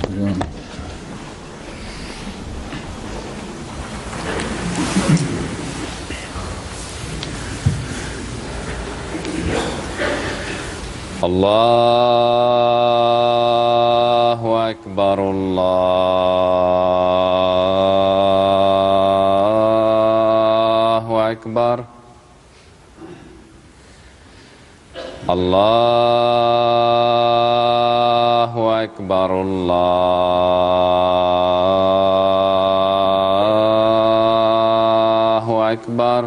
الله أكبر الله أكبر الله أكبر الله أكبر.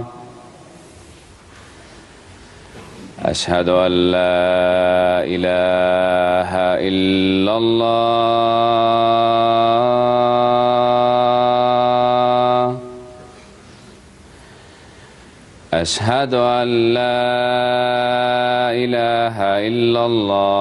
أشهد أن لا إله إلا الله. أشهد أن لا إله إلا الله.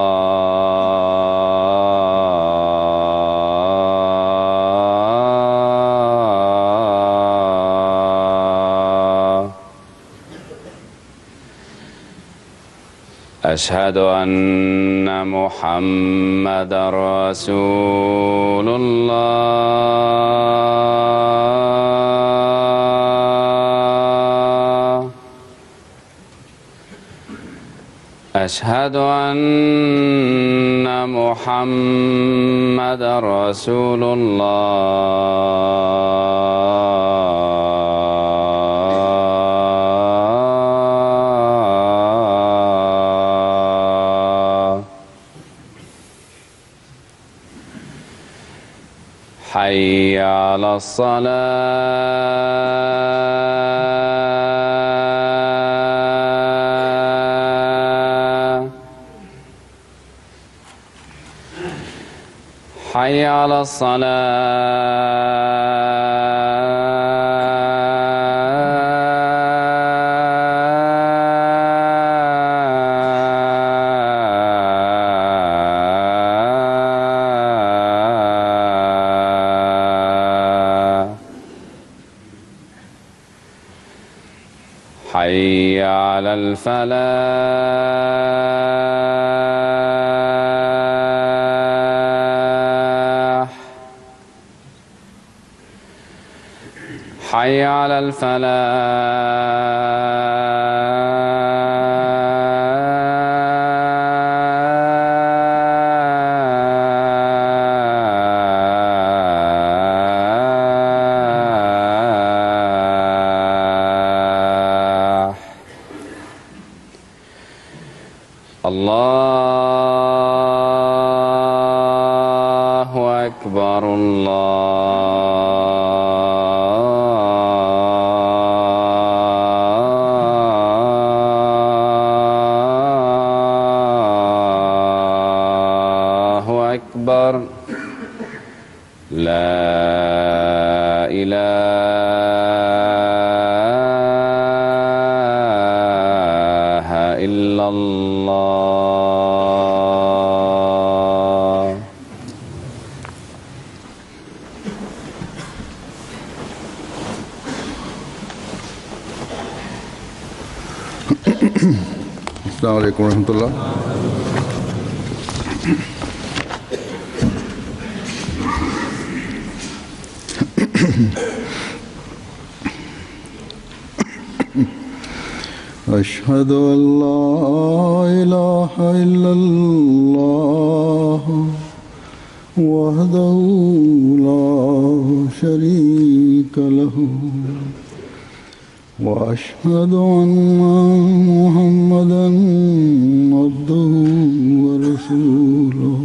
أشهد أن محمدًا رسول الله. أشهد أن محمدًا رسول الله. حي على الصلاة. حي على الصلاة. حي على الفلاح. حي على الفلاح. الله أكبر الله أكبر. لا إله إلا الله. السلام عليكم ورحمة الله. أشهد أن لا إله إلا الله وحده لا شريك له وأشهد أن محمدًا عبده ورسوله.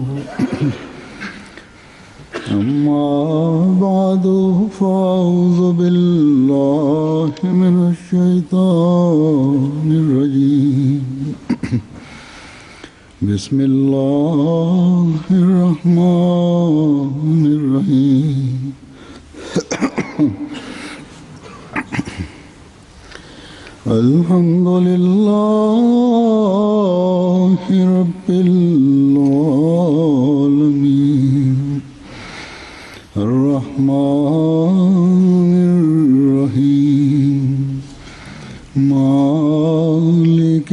أما بعد فأعوذ بالله من الشيطان الرجيم. بسم الله الرحمن الرحيم. الحمد لله رب العالمين الرحمن الرحيم مالك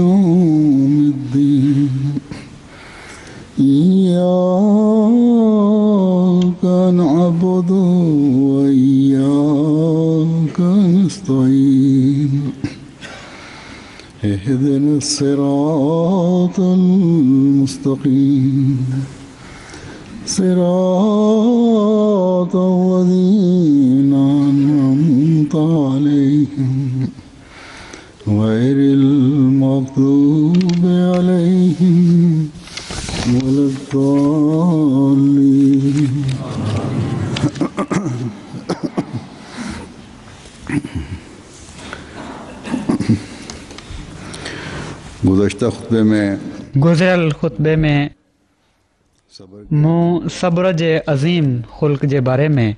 يوم الدين. إياك نستعين اهدنا الصراط المستقيم صراط الذين أنعمت عليهم غير المغضوب عليهم ولا الضالين. गुज़श्ता खुतबे में गुज़िरियल ख़ुतबे में मूं सब्र जे अज़ीम ख़ुल्क़ जे बारे में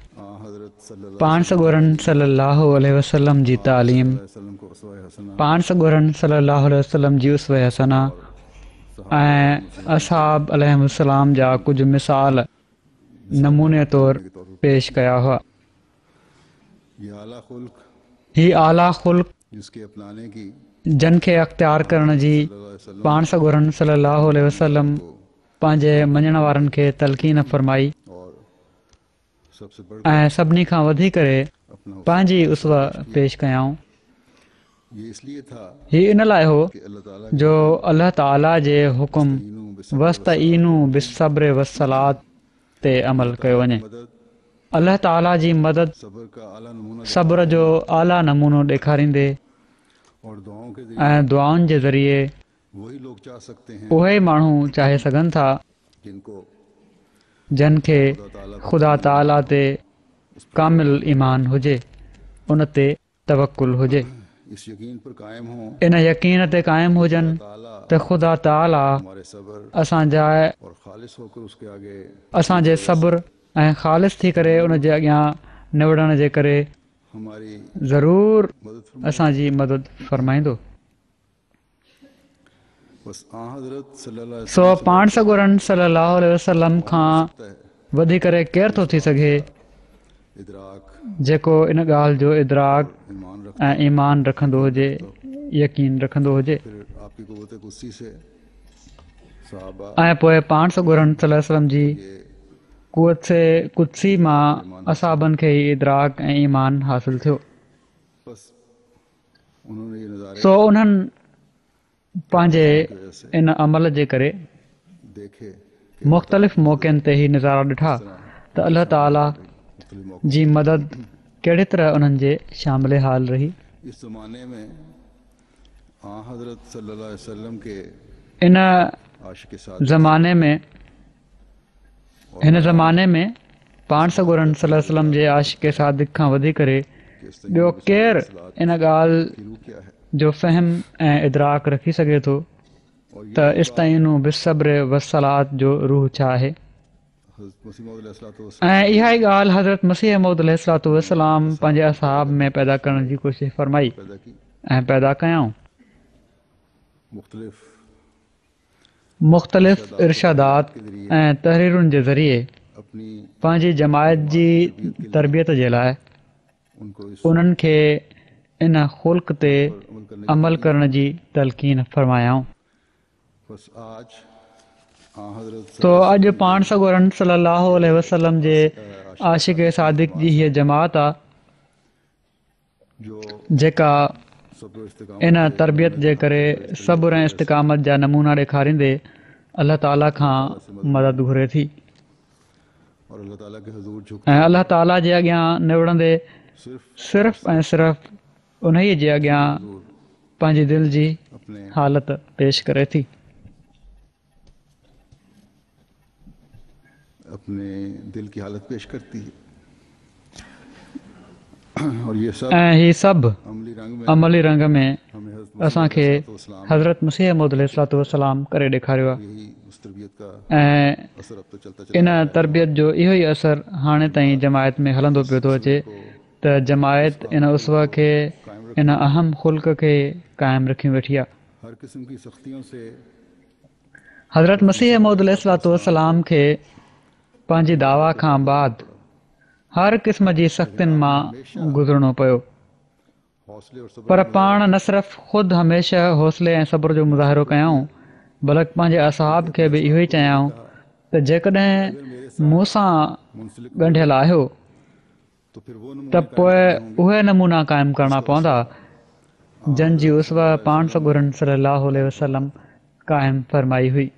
पाण सॻोरन सल्लल्लाहु अलैहि वसल्लम जी तालीम, पाण सॻोरन सल्लल्लाहु अलैहि वसल्लम जी उसवे हसना ऐं असहाब अलैहिस्सलाम जा कुझु मिसाल नमूने तौरु पेश कया हुआ। ही आला ख़ुल्क़ जन खे अख़्तियार करण जी पाण सॻोरन सल्लल्लाहु अलैहि वसल्लम पंहिंजे मञण वारनि खे तलक़ीन फरमाई ऐं सभिनी खां वधी करे पंहिंजी उसवा पेश कयाऊं। हीउ इन लाइ हो जो अल्लाह ताला जे हुकुम वस्तईनू बिस्सब्र वस्सलात ते अमल कयो वञे। अल्लाह ताला जी मदद सब्र जो आला नमूनो ॾेखारींदे ऐं दुआउनि जे ज़रिए उहे माण्हू चाहे सघनि था जिन खे ख़ुदा ताला ते कामिल ईमान हुजे, उन ते तवकुल हुजे, इन यकीन ते क़ाइमु हुजनि त ख़ुदा ताला असांजे सब्र ऐं ख़ालिस थी करे उन जे अॻियां निवड़ण जे करे ज़रूरु असांजी मदद फ़रमाईंदो। सो पाण सॻोरन सल्लल्लाहु अलैहि वसल्लम खां वधी करे केरु थो थी सघे जेको इन ॻाल्हि जो इदराक ऐं ईमान रखंदो हुजे, यकीन रखंदो हुजे। ऐं पोइ पाण सॻोरन सल्लल्लाहु अलैहि वसल्लम जी कुवत से कुदसी मां असाबनि खे ई इदराक ऐं ईमान हासिल थियो। सो उन्हनि पंहिंजे इन अमल जे करे मुख़्तलिफ़ मौक़नि ते ही नज़ारा ॾिठा त अल्लाह ताला जी मदद कहिड़ी तरह उन्हनि जे शामिल हाल रही। इन ज़माने में पाण सॻोरन सल्लल्लाहु अलैहि वसल्लम जे आशिक़ सादिक़ खां वधी करे ॿियो केरु इन ॻाल्हि जो फ़हम ऐं इदराक रखी सघे थो त इस्तईनू बिस्सब्र वस्सलात जो रूह छा आहे। ऐं इहा ई ॻाल्हि हज़रत मसीह मौद अलैहिस्सलातु वस्सलाम पंहिंजे असहाब में पैदा करण जी कोशिशि फ़रमाई ऐं पैदा कयाऊं। मुख़्तलिफ़ इर्शादात ऐं तहरीरुनि जे ज़रिए पंहिंजी जमायत जी तरबियत जे लाइ उन्हनि खे इन ख़ुल्क़ ते अमल करण जी तलक़ीन फ़रमायाऊं। तो अॼु पाण सॻोरन सल्लल्लाहु अलैहि वसल्लम जे आशिक़ सादिक़ जी हीअ जमात आहे जेका इन तरबियत जे करे सब्र ऐं इस्तिक़ामत जा नमूना ॾेखारींदे अल्लाह ताला खां मदद घुरे थी ऐं अल्लाह ताला जे अॻियां निवड़ंदे सिर्फ़ ऐं सिर्फ़ उन ई जे अॻियां पंहिंजी दिलि जी हालत पेश करे थी। ऐं हीअ सभु अमली रंग में असांखे हज़रत मसीह मौद अलैहिस्सलातु वस्सलाम करे ॾेखारियो आहे ऐं इन तरबियत जो इहो ई असरु हाणे ताईं जमायत में हलंदो पियो थो अचे त जमायत इन उसवा खे इन अहम ख़ुल्क़ खे क़ाइमु रखी वेठी आहे। हज़रत मसीह मौद अलैहिस्सलातु वस्सलाम खे पंहिंजी दावा खां बाद हर क़िस्म जी सख़्तियुनि मां गुज़रणो पियो, पर पाण न सिर्फ़ ख़ुदि हमेशह हौसले ऐं सब्र जो मुज़ाहिरो कयाऊं बल्कि पंहिंजे असहाब खे बि इहो ई चयाऊं त जेकॾहिं मूं सां ॻंढियल आहियो तो फिर वो त पोइ उहे नमूना क़ाइमु करणा पवंदा जंहिंजी उसवा पाण सॻुरनि सल्लल्लाहु अलैहि वसल्लम क़ाइमु फरमाई हुई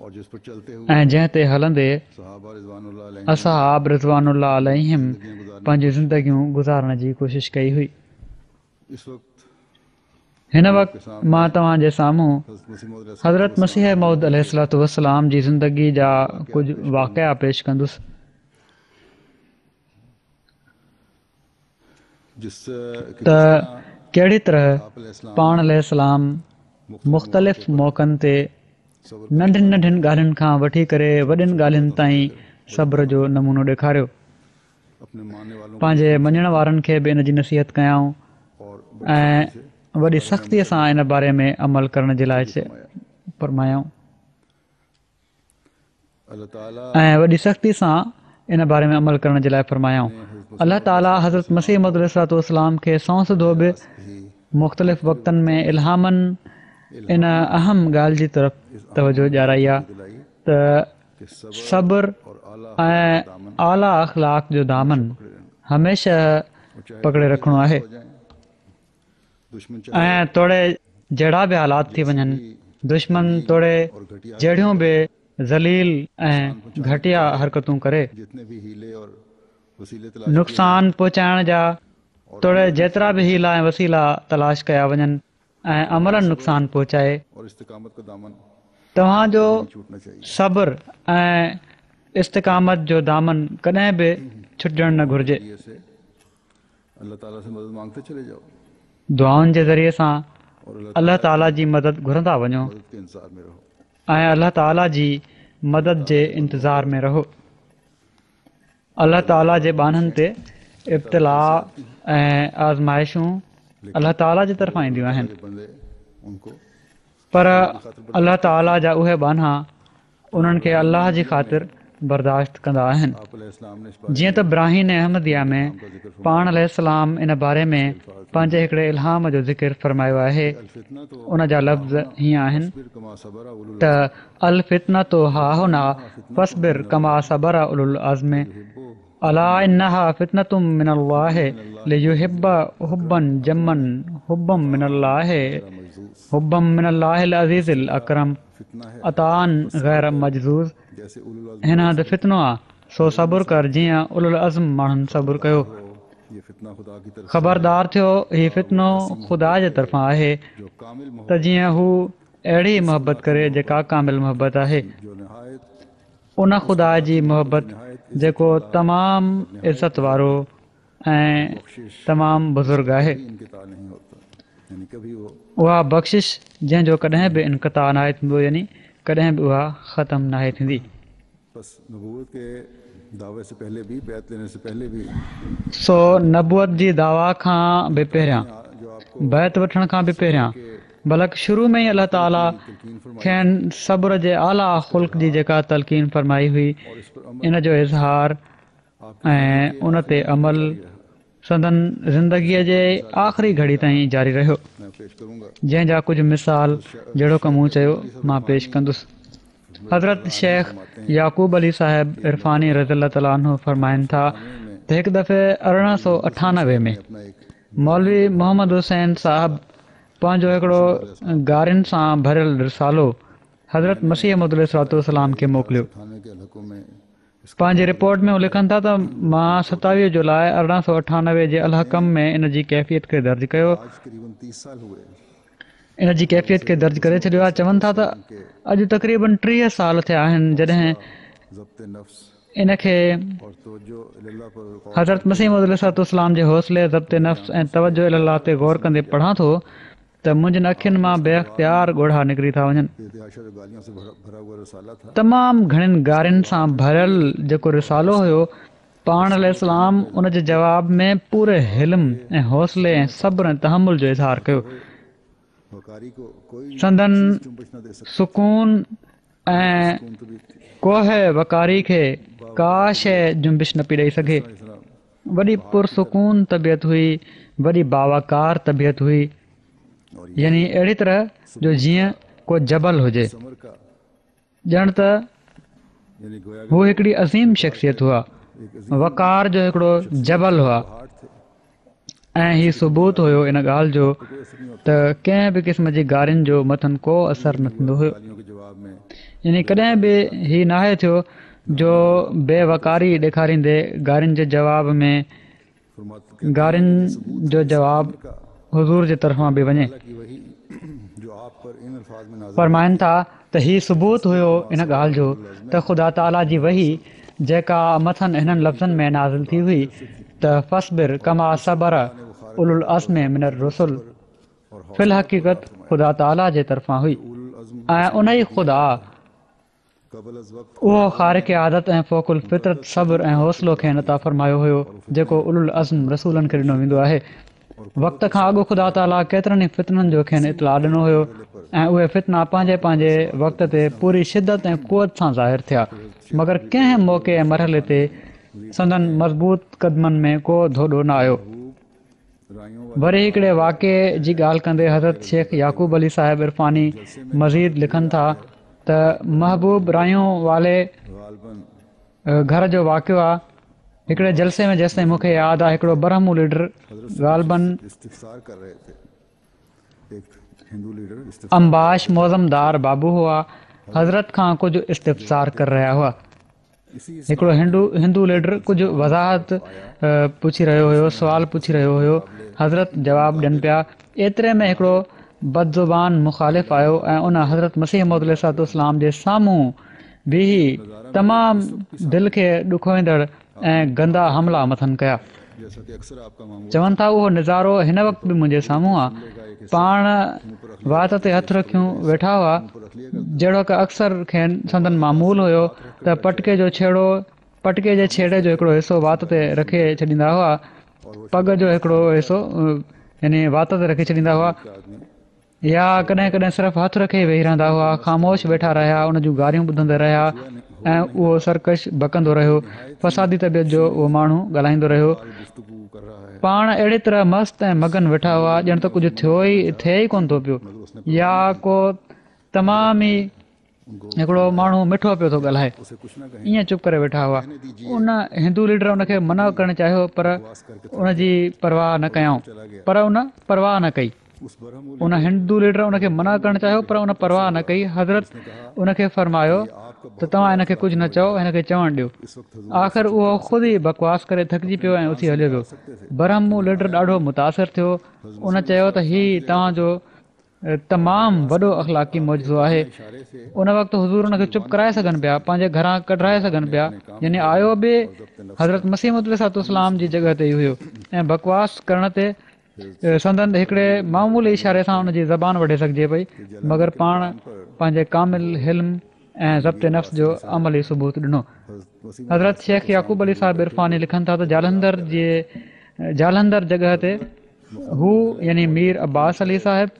और जिस पर चलते हुए ऐं जंहिं ते हलंदे सहाबा रिज़वानुल्लाह अलैहिम असहाब रिज़वानुल्लाह अलैहिम पंहिंजूं ज़िंदगियूं गुज़ारण जी कोशिश कई हुई। इस वक्त हिन वक़्तु मां तव्हांजे साम्हूं हज़रत मसीह हज़रत मसीह मौद अलैहिस्सलातु वस्सलाम जी ज़िंदगी जा कुझु वाक़िआ पेश कंदुसि जिस त कहिड़ी तरह आप अलैहिस्सलाम पाण अलैहिस्सलाम मुख़्तलिफ़ मौक़नि ते नंढियुनि नंढियुनि ॻाल्हियुनि खां वठी करे वॾियुनि ॻाल्हियुनि ताईं सब्र जो नमूनो ॾेखारियो। अपने मानने वालों को पंहिंजे मञण वारनि खे बि इन जी नसीहत कयाऊं और ऐं वॾी सख़्तीअ सां इन बारे में अमल करण जे लाइ फरमायाऊं अल्लाह ताला ऐं वॾी सख़्ती सां इन बारे में अमल करण जे लाइ फरमायाऊं। अलाह ताला हज़रत मसीह मौद अलैहिस्सलाम खे सौं सिधो बि मुख़्तलिफ़ वक़्तनि में इल्हामनि इन अहम ॻाल्हि जी तरफ़ तवजो ॾियाराई आहे त के सब्र और आला ऐं आला अख़लाक जो दामन हमेशह पकड़े रखिणो आहे दुश्मन ऐं तोड़े जहिड़ा बि हालात थी वञनि दुश्मन तोड़े जहिड़ियूं बि ज़लील ऐं घटिया हरकतूं करे जितने भी हीले और वसीले नुक़सान पहुचाइण जा तोड़े जेतिरा बि हीला ऐं वसीला तलाश कया वञनि ऐं अमलनि नुक़सान पहुचाए और इस्तिकामत का दामन तव्हांजो छूटना चाहिए। सब्र ऐं इस्तिकामत जो दामन कॾहिं बि छुटणु न घुरिजे। ये से अल्लाह ताला से मदद मांगते चले जाओ दुआउनि जे ज़रिए सां और अल्लाह ताला जी मदद घुरंदा वञो मदद के इंतजार में रहो। ऐं अल्लाह ताला जी मदद जे इंतज़ार में रहो। अल्लाह ताला जे बाननि ते इब्तिला ऐं आज़माइशूं अल्लाह ताला जी तरफ़ां ईंदियूं आहिनि ये बंदे उनको पर अल्लाह ताला जा उहे बाना उन्हनि खे अल्लाह जी ख़ातिर बर्दाश्त कंदा आहिनि। आप अलैहिस्सलाम ने इस जीअं त ब्राहीन अहमदिया में पाण अलैहिस्सलाम इन बारे में पंहिंजे हिकिड़े इल्हाम जो ज़िक्र फरमायो आहे। फितना तो उन जा लफ़्ज़ हीअं आहिनि फिर कमा सबरा उलुल त अल फितना तो हा हुना फस्बिर कमा सबरा उलुल अज़्म अला इन्नहा फितनतुम मिनल्लाहि लियुहिब्बा हुब्बन जम्मन हुब्बम मिनल्लाहि हुब्बम मिनल्लाहिल अज़ीज़िल अकरम फितना है अतान गैर मजज़ूज़ जैसे उलुल हिन हंधि फितनो आहे सो सबुर कर जीअं उलुल अज़्म माण्हुनि सबुर कयो। ये फितना खुदा की तरफ ख़बरदार थियो हीउ फितनो ख़ुदा जे तरफ़ां आहे जो कामिल त जीअं हू अहिड़ी मोहबत करे जेका कामिल मोहबत आहे जो निहायत उन ख़ुदा जी मोहबत जेको तमामु इज़त वारो ऐं तमामु बुज़ुर्ग आहे। इनके तार नहीं होता यानी कभी वो उहा बख़्शिश जंहिंजो कॾहिं बि इनक़ता नाहे थींदो यानी कॾहिं बि उहा ख़तमु नाहे थींदी। बस नबूवत के दावे से पहले भी बैत लेने से पहले भी सो नबूअत जी दावा खां बि पहिरियां जो आपको बैत वठण खां बि पहिरियां बल्कि शुरू में ई अल्लाह ताला खेनि सब्र जे आला ख़ुल्क़ जी जेका तलक़ीन फरमाई हुई इन जो इज़हार ऐं उन ते अमल संदन ज़िंदगीअ जे आख़िरी घड़ी ताईं जारी रहियो। मैं पेश करूंगा जंहिंजा कुझु मिसाल जहिड़ो कमु मूं चयो मां पेश कंदुसि। हज़रत शेख याक़ूब अली साहिब इरफ़ानी रज़ियल्लाहु ताला अन्हु फरमाइनि था त हिकु दफ़े 1898 में अपना एक मौलवी मोहम्मद हुसैन साहब पंहिंजो हिकिड़ो गारिन सां भरियल रिसालो हज़रत मसीह मौद अलैहिस्सलाम खे मोकिलियो। थाने के इलाकों में पंहिंजी रिपोर्ट में हू लिखनि था त मां 27 जुलाई 1898 जे अलहकम में इन जी कैफ़ियत खे दर्ज कयो। आज करीबन 30 साल हुए इन जी कैफ़ियत खे दर्ज करे छॾियो आहे। चवनि था त अॼु तक़रीबन 30 साल थिया आहिनि जॾहिं ज़ब्त नफ्स इन खे और तवज्जो इल्लाह पर गौर हज़रत मसीह मौद अलैहिस्सलाम जे हौसले ज़ब्त नफ़्स ऐं तवजो इल्लाह ते गौर कंदे पढ़ां थो त मुंहिंजनि अखियुनि मां बेअख़्तियार ॻोढ़ा निकिरी था वञनि। बेतहाशा जो गालियों से भरा हुआ रसाला था तमामु घणनि गारियुनि सां भरियल जेको रिसालो हुयो पाण अलैहिस्सलाम उन जे जवाब में पूरे हिल्म ऐं हौसले ऐं सब्र ऐं तहमुल जो इज़हार कयो। वकारी को कोई संदन जुम्बिश न दे सकता सुकून ऐं कौन तो भी कोह वकारी खे का शइ जुम्बिश न पई ॾेई सघे। वॾी पुरसुकून तबियत हुई वॾी बावकार तबियत हुई और यानी अहिड़ी तरह जो जीअं को जबल हुजे समर का ॼण त यानी गोया हू हिकिड़ी अज़ीम शख़्सियत हुआ। वकार जो हिकिड़ो जबल हुआ ऐं हीउ सबूत हुयो इन ॻाल्हि जो त कंहिं बि क़िस्म जी गारियुनि जो मथनि को असरु न थींदो हुयो। यानी कॾहिं बि हीउ नाहे थियो जो बेवकारी ॾेखारींदे गारियुनि जे जवाब में गारियुनि जो जवाबु हुज़ूर जे तरफ़ां बि वञे। फरमाइनि था त हीउ सबूत हुयो इन ॻाल्हि जो त ख़ुदा ताला जी वही जेका मथनि हिननि लफ़्ज़नि में नाज़िल थी हुई त फ़स्बिर कमा सबर उलुल अज़्म मिनर रसुल फिल हक़ीक़त ख़ुदा ताला जे तरफ़ां हुई ऐं उन ई ख़ुदा उहो ख़ारिक़ आदत ऐं फ़ोकुल फितरत सब्र ऐं हौसलो खे अता फ़रमायो हुयो जेको उलुल अज़्म रसूलनि खे ॾिनो वेंदो आहे। वक़्त खां अॻु ख़ुदा ताला केतिरनि ई फितननि जो खेनि इतला ॾिनो हुयो ऐं उहे फितना पंहिंजे पंहिंजे वक़्त ते पूरी शिदत ऐं कुवत सां ज़ाहिर थिया, मगर कंहिं मौक़े ऐं मरहले ते संदन मज़बूत क़दमनि में को धोॾो न आयो। वरी हिकिड़े वाक़े जी ॻाल्हि कंदे हज़रत शेख याक़ूब अली साहिब इरफ़ानी मज़ीद लिखनि था त महबूब रायूं वाले घर जो वाक़ियो आहे। हिकिड़े जलसे में जेसिताईं मूंखे यादि आहे हिकिड़ो बरहमू लीडर ग़ालिबन अंबाश मौज़मदार बाबू हुआ, हज़रत खां कुझु इस्तिफ़सार करे रहिया हुआ। हिकिड़ो हिंदू लीडर कुझु वज़ाहत पुछी रहियो हुयो, सुवाल पुछी रहियो हुयो, हज़रत जवाबु ॾियनि पिया। एतिरे में हिकिड़ो बदज़ुबान मुख़ालिफ़ आयो ऐं उन हज़रत मसीह मौद अलैहिस्सलाम जे साम्हूं बीही तमामु दिलि खे ॾुखोईंदड़ ऐं गंदा हमला मथनि कया। चवनि था उहो नज़ारो हिन वक़्तु बि मुंहिंजे साम्हूं आहे। पाण वात ते हथु रखियूं वेठा हुआ, जहिड़ो की अक्सर खेनि संदन मामूल हुयो त पटके जे छेड़े जो हिकिड़ो हिसो वात ते रखे छॾींदा हुआ, पग जो हिकिड़ो हिसो यानी वात ते रखे छॾींदा हुआ, या कॾहिं कॾहिं सिर्फ़ु हथु रखे वेही रहंदा हुआ, ख़ामोश वेठा रहिया, उन जूं गारियूं ॿुधंदा रहिया ऐं उहो सरकश बकंदो रहियो, फ़सादी तबियत जो उहो माण्हू ॻाल्हाईंदो रहियो। पाण अहिड़ी तरह मस्तु ऐं मगन वेठा हुआ ॼण त कुझु थिए ई कोन थो पियो, या को तमामु ई हिकिड़ो माण्हू मिठो पियो थो ॻाल्हाए, ईअं चुप करे वेठा हुआ। उन हिंदू लीडर उनखे मना करणु चाहियो पर उनजी परवाह न कयऊं, पर उन परवाह न कई। उन हिंदू लीडर उनखे मना करणु चाहियो पर उन परवाह न कई। हज़रत उनखे फ़रमायो त तव्हां हिनखे कुझु न चओ, हिनखे चवणु ॾियो। आख़िर उहो ख़ुदि ई बकवास करे थकिजी पियो ऐं उथी हलियो वियो। बरहमू लीडर ॾाढो मुतासिर थियो। उन चयो त हीउ तव्हांजो तमामु वॾो अख़लाक़ी मौजज़ो आहे। उन वक़्तु हुज़ूर हुनखे चुप कराए सघनि पिया, पंहिंजे घरां कढाए सघनि पिया, यानी आयो बि हज़रत मसीह मौद अलैहिस्सलाम जी जॻह ते ई हुयो ऐं बकवास करण ते संदन हिकिड़े मामूली इशारे सां हुनजी ज़बान वढे सघिजे पई, मगर पाण पंहिंजे कामिल हिल्म ऐं ज़ब्त नफ़्स जो अमली सबूत ॾिनो। हज़रत शेख याक़ूब अली साहिब इरफ़ानी लिखनि था त जालंधर जॻह ते हू यानी मीर अब्बास अली साहिब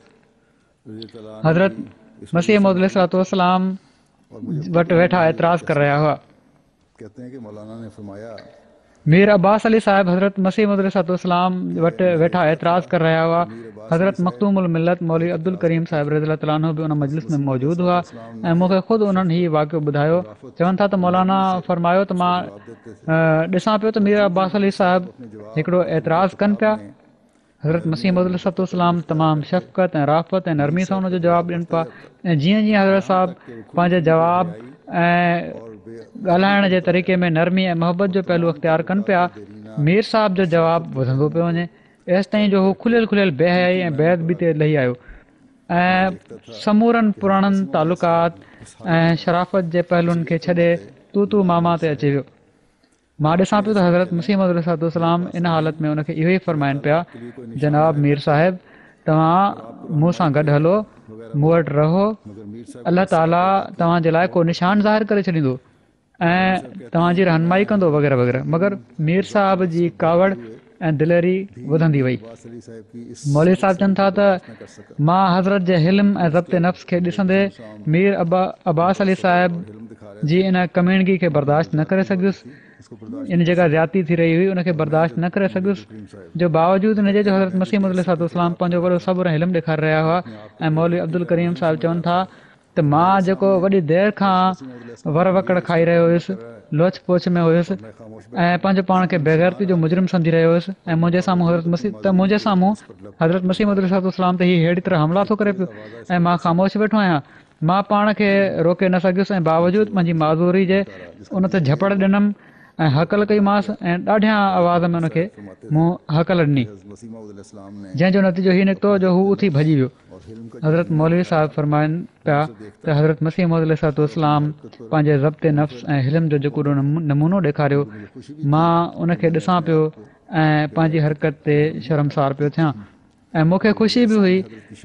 हज़रत मसीह मौद अलैहिस्सलाम वटि वेठा एतिराज़ करे रहिया हुआ। मीर अब्बास अली साहिब हज़रत मसीह मौद अलैहिस्सलाम वटि वेठा एतिराज़ करे रहिया हुआ। हज़रत मखदूमुल मिल्लत मौलवी अब्दुल करीम साहिब रज़ियल्लाहु तआला अन्हु बि उन मजलिस में मौजूदु हुआ ऐं मूंखे ख़ुदि उन्हनि हीउ वाक़ियो ॿुधायो। चवनि था त मौलाना फ़रमायो त मां ॾिसां पियो त मीर अब्बास अली साहिब हिकिड़ो एतिराज़ कनि पिया। हज़रत मसीह मौद अलैहिस्सलाम तमामु शफ़क़त ऐं राफ़त ऐं नरमी सां हुनजो जवाबु ॾियनि पिया ऐं जीअं जीअं हज़रत साहिब पंहिंजे जवाब ऐं ॻाल्हाइण जे तरीक़े में नरमी ऐं मोहबत जो पहलू अख़्तियार कनि पिया, मीर साहिब जो जवाबु वधंदो पियो वञे एसि ताईं जो हू खुलियल बेहयाई ऐं बेअदबी ते लही आयो ऐं समूरनि पुराणनि तालुकात ऐं शराफ़त जे पहलुनि खे छॾे तू मामा ते अची वियो। मां ॾिसां पियो त हज़रत मसीह मौद अलैहिस्सलाम इन हालत में उनखे इहो ई फ़रमाइनि पिया, जनाब मीर साहिब तव्हां मूं सां गॾु हलो, मूं वटि रहो, अलाह ताला तव्हांजे लाइ को निशान ज़ाहिर करे छॾींदो ऐं तव्हांजी रहनुमाई कंदो वग़ैरह वग़ैरह। मगर मीर साहिब जी कावड़ ऐं दिलेरी वधंदी वई। मौलवी साहिब चवनि था त मां हज़रत जे हिल्म ऐं ज़ब्त नफ़्स खे ॾिसंदे मीर अब्बास अली साहिब जी इन कमीणगी खे बर्दाश्त न करे सघियुसि, इन जेका ज़्यादती थी रही हुई उनखे बर्दाश्त न करे सघियुसि, जो बावजूदु हिनजे जो हज़रत मसीह मौद अलैहिस्सलाम पंहिंजो वॾो सब्र ऐं हिल्म ॾेखारे रहिया हुआ। ऐं मौलवी अब्दुल करीम साहिब चवनि था त मां जेको वॾी देरि खां वर वकड़ खाई रहियो हुयुसि, लोच पोच में हुयुसि ऐं पंहिंजो पाण खे बेग़ैरती जो मुजरिम सम्झी रहियो हुयुसि ऐं मुंहिंजे साम्हूं हज़रत मसीह मौद अलैहिस्सलाम ते हीअ अहिड़ी तरह हमला थो करे पियो ऐं मां ख़ामोश वेठो आहियां। मां पाण खे रोके न सघियुसि ऐं बावजूदि पंहिंजी माज़ूरी जे उन ते झपड़ ॾिनमि ऐं हकल कईमांसि ऐं ॾाढियां आवाज़ में हुनखे मूं हकल ॾिनी, जंहिंजो नतीजो हीउ निकितो जो हू उथी भॼी वियो। हज़रत मौलवी साहिब फरमाइनि पिया त हज़रत मसीह मौद अलैहिस्सलाम पंहिंजे ज़ब्ते नफ़्स ऐं हिल्म जो जेको नमूनो ॾेखारियो, मां उनखे ॾिसां पियो ऐं पंहिंजी हरकत ते शर्मसार पियो थियां ऐं मूंखे ख़ुशी बि हुई